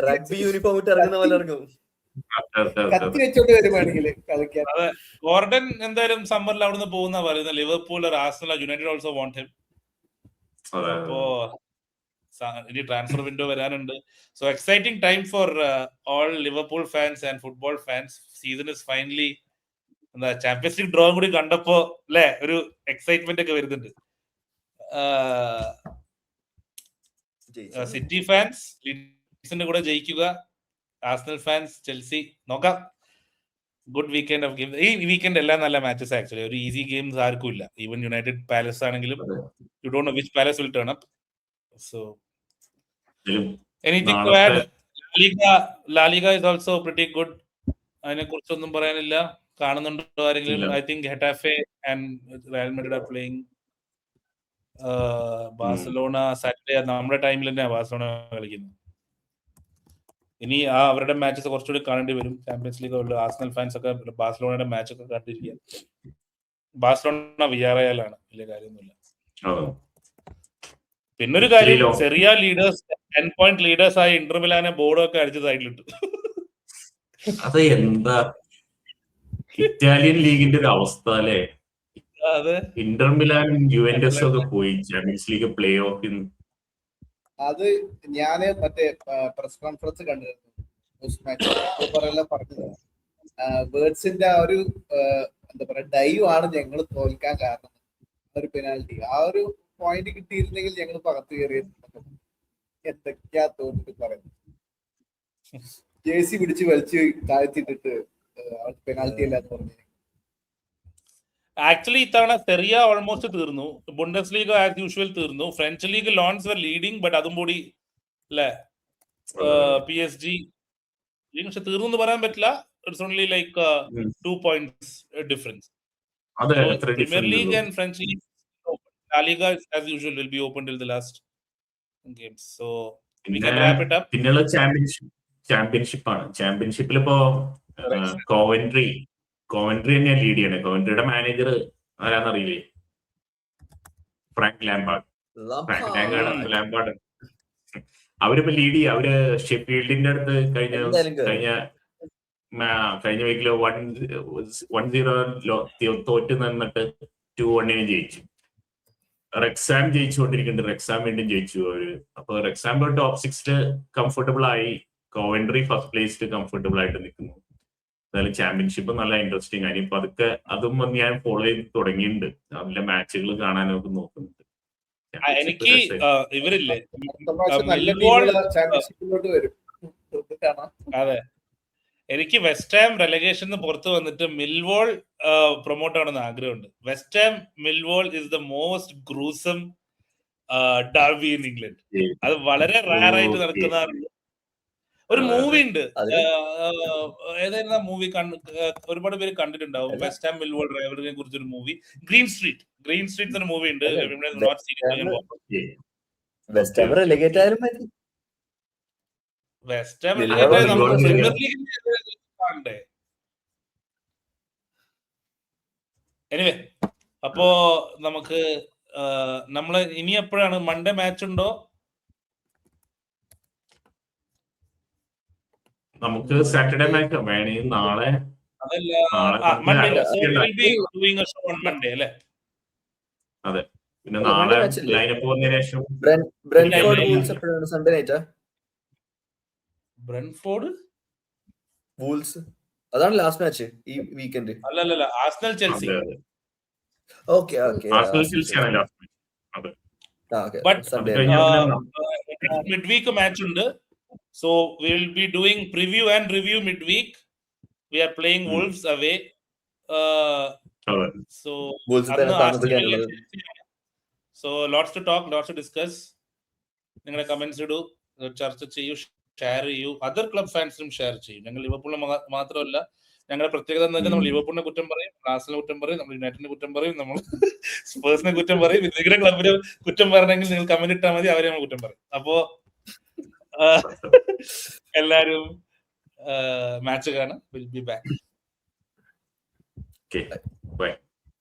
റഗ്ബി യൂണിഫോം ഇട്ട് ഇറങ്ങുന്ന പോലെ ഇറങ്ങും. കത്തി വെച്ചോണ്ട് വരുവാണെങ്കിൽ കളിക്കാൻ. അതെ, ഗോർഡൻ എന്തായാലും സമ്മറിൽ അവിടുന്ന് പോകുന്ന പറയുന്നത്. Liverpool, Arsenal, United also want him. അപ്പോ ഇനി ട്രാൻസ്ഫർ വിൻഡോ വരാനുണ്ട്. So exciting time for all Liverpool fans and football fans. Season is finally എന്താ ചാമ്പ്യൻസ് ലീഗ് ഡ്രോ കൂടി കണ്ടപ്പോ അല്ലെ ഒരു എക്സൈറ്റ്മെന്റ് ഒക്കെ വരുന്നുണ്ട്. സിറ്റി ഫാൻസ് ലീഡ്സിന്റെ കൂടെ ജയിക്കുക, ആർസണൽ ഫാൻസ് ചെൽസി. നോക്കാം. Good weekend of game. ഈ വീക്കെൻഡ് എല്ലാം നല്ല മാച്ചസ്. ആക്ച്വലി ഒരു ഈസി ഗെയിംസ് ആർക്കും ഇല്ല. ഈവൻ യുണൈറ്റഡ് പാലസ് ആണെങ്കിലും you don't know which Palace will turn up. So anything to add? La Liga is also pretty good. അതിനെ കുറിച്ചൊന്നും പറയാനില്ല. കാണുന്നുണ്ടോ ആരെങ്കിലും? I think Getafe and Real Madrid are playing. Barcelona Saturday നമ്മുടെ ടൈമിൽ തന്നെയാണ് Barcelona കളിക്കുന്നത്. ഇനി അവരുടെ മാച്ചസ് കുറച്ചുകൂടി കാണേണ്ടി വരും. ചാമ്പ്യൻസ് ലീഗ് ഉള്ള ആർസണൽ ഫാൻസ് ഒക്കെ ബാഴ്സലോണയുടെ മാച്ച് ഒക്കെ കണ്ടിരിക്കുക. ബാഴ്സലോണ വിയാറയാലാണ്, വലിയ കാര്യമൊന്നുമില്ല. പിന്നൊരു കാര്യം, സെറിയ ലീഡേഴ്സ് 10 point ലീഡേഴ്സ് ആയ ഇന്റർ മിലാനെ ബോർഡൊക്കെ അടിച്ച് സൈഡിലിട്ടു. അത് എന്താ ഇറ്റാലിയൻ ലീഗിന്റെ ഒരു അവസ്ഥ അല്ലേ? ഇന്റർ മിലാനും യുവന്റസും ഒക്കെ പോയി ചാമ്പ്യൻസ് ലീഗ് പ്ലേ ഓഫിൽ. അത് ഞാന് മറ്റേ പ്രസ് കോൺഫറൻസ് കണ്ടിരുന്നു, ന്യൂസ് മാച്ച് പറഞ്ഞത്. വേർഡ്സിന്റെ ആ ഒരു എന്താ പറയാ ഡൈവ് ആണ് ഞങ്ങൾ തോൽക്കാൻ കാരണം. ഒരു പെനാൽറ്റി, ആ ഒരു പോയിന്റ് കിട്ടിയിരുന്നെങ്കിൽ ഞങ്ങൾ പകത്ത് കയറിയിരുന്നു. എന്തൊക്കെയാ തോന്നിട്ട് പറയുന്നത്. ജേഴ്സി പിടിച്ച് വലിച്ച് താഴ്ത്തിട്ടിട്ട് പെനാൽറ്റി അല്ലാന്ന് പറഞ്ഞു. ആക്ച്വലി ഇത്തവണ സെറിയ ഓൾമോസ്റ്റ് തീർന്നു. ബുണ്ടസ് ലീഗ് ആസ് യൂഷ്വൽ തീർന്നു. French league Lens were leading, but അതും കൂടി അല്ലെ PSG പക്ഷെ തീർന്നു പറയാൻ പറ്റില്ല. It's only like 2 points difference. അതെ, So എത്ര Premier ഡിഫറൻസ് League ഉള്ളൂ. and French League, La Liga as usual will be open till the last games. So we can wrap it up. പിന്നെയുള്ള ചാമ്പ്യൻഷിപ്പ് ആണ്. ചാമ്പ്യൻഷിപ്പിൽ ഇപ്പോ കോവൻട്രി തന്നെയാണ് lead ചെയ്യണേ. കോവൻട്രിയുടെ മാനേജർ ആരാന്നറിയില്ലേ? Frank Lampard. അവരിപ്പോ ലീഡ് ചെയ്യുക. അവര് ഷെഫീൽഡിന്റെ അടുത്ത് കഴിഞ്ഞ വീക്കില് 1-0 തോറ്റ് നിന്നിട്ട് 2-1 ജയിച്ചു. റെക്സാം ജയിച്ചുകൊണ്ടിരിക്കുന്നുണ്ട്. റെക്സാം വീണ്ടും ജയിച്ചു അവര്. അപ്പൊ റെക്സാം ടോപ്പ് 6 കംഫർട്ടബിൾ ആയി. കോവൻട്രി ഫസ്റ്റ് പ്ലേസിൽ കംഫർട്ടബിൾ ആയിട്ട് നിൽക്കുന്നു. എന്തായാലും ചാമ്പ്യൻഷിപ്പ് നല്ല ഇൻട്രസ്റ്റിംഗ് ആണ്. ഇപ്പൊ അതൊക്കെ അതും ഞാൻ ഫോളോ ചെയ്ത് തുടങ്ങിയിട്ടുണ്ട്. അതിലെ മാച്ചുകൾ കാണാനൊക്കെ നോക്കുന്നുണ്ട്. എനിക്ക് ഇവരില്ലേ നല്ല ടീമുകൾ ചാമ്പ്യൻഷിപ്പിലോട്ട് വരും. അതെ, എനിക്ക് വെസ്റ്റ് ഹാം റെലഗേഷൻ പുറത്ത് വന്നിട്ട് മിൽവോൾ പ്രൊമോട്ട് ആവണമെന്ന് ആഗ്രഹമുണ്ട്. West Ham Millwall is the most gruesome derby in England. അത് വളരെ റയർ ആയിട്ട് നടക്കുന്നതാണ്. ഒരു മൂവി ഉണ്ട്, ഏതായിരുന്നു ആ മൂവി? ഒരുപാട് പേര് കണ്ടിട്ടുണ്ടാവും. വെസ്റ്റ് ഹാം മിൽവോൾ റൈവലിനെ കുറിച്ചൊരു മൂവി, ഗ്രീൻ സ്ട്രീറ്റ് എന്ന മൂവി ഉണ്ട്. വെസ്റ്റ് ഹാം റെലഗേറ്റ് ആയാലും മതി. വെസ്റ്റ് ഹാം കാണണ്ടേ? എനിവേ, അപ്പോ നമുക്ക് നമ്മള് ഇനി എപ്പോഴാണ് മൺഡേ മാച്ച് ഉണ്ടോ? നമുക്ക് സാറ്റർഡേ മാച്ച് വേണമെങ്കിൽ നാളെ. അതെ, പിന്നെ നാളെ ലൈനപ്പ് വന്നതിന് ശേഷം ബ്രെൻഫോർഡ് വൂൾസ് എപ്പോഴാണ്? സൺഡേ നൈറ്റാ? ബ്രെൻഫോർഡ് വൂൾസ് അതാണ് ലാസ്റ്റ് മാച്ച് ഈ വീക്കെൻഡ്. അല്ലല്ല, ആർസണൽ ചെൽസി. ഓക്കെ ആർസണൽ ചെൽസിയാണ് ലാസ്റ്റ് മാച്ച്. അതെ, midweek match ഉണ്ട്. So we will be doing preview and review midweek. We are playing Wolves away. So lots to talk, lots to discuss. നിങ്ങളുടെ comments ഇടൂ, ചർച്ച ചെയ്യൂ, share ചെയ്യൂ. Other club ഫാൻസിനും share ചെയ്യും. ഞങ്ങൾ ലിവർപൂളിനെ മാത്രമല്ല, ഞങ്ങളുടെ പ്രത്യേകത എന്ന് വെച്ചാൽ നമ്മൾ ലിവർപൂളിനെ കുറ്റം പറയും, ആർസണലിനെ കുറ്റം പറയും, നമ്മൾ യുണൈറ്റഡിനെ കുറ്റം പറയും, നമ്മൾ സ്പേഴ്സിനെ കുറ്റം പറയും. നിങ്ങളുടെ ക്ലബിനെ കുറ്റം പറയണമെങ്കിൽ നിങ്ങൾ കമന്റ് ഇട്ടാൽ മതി, അവരെ നമ്മൾ കുറ്റം പറയും. അപ്പോ എല്ലാരും മാച്ച് കാണാം. Will be back. Okay, bye.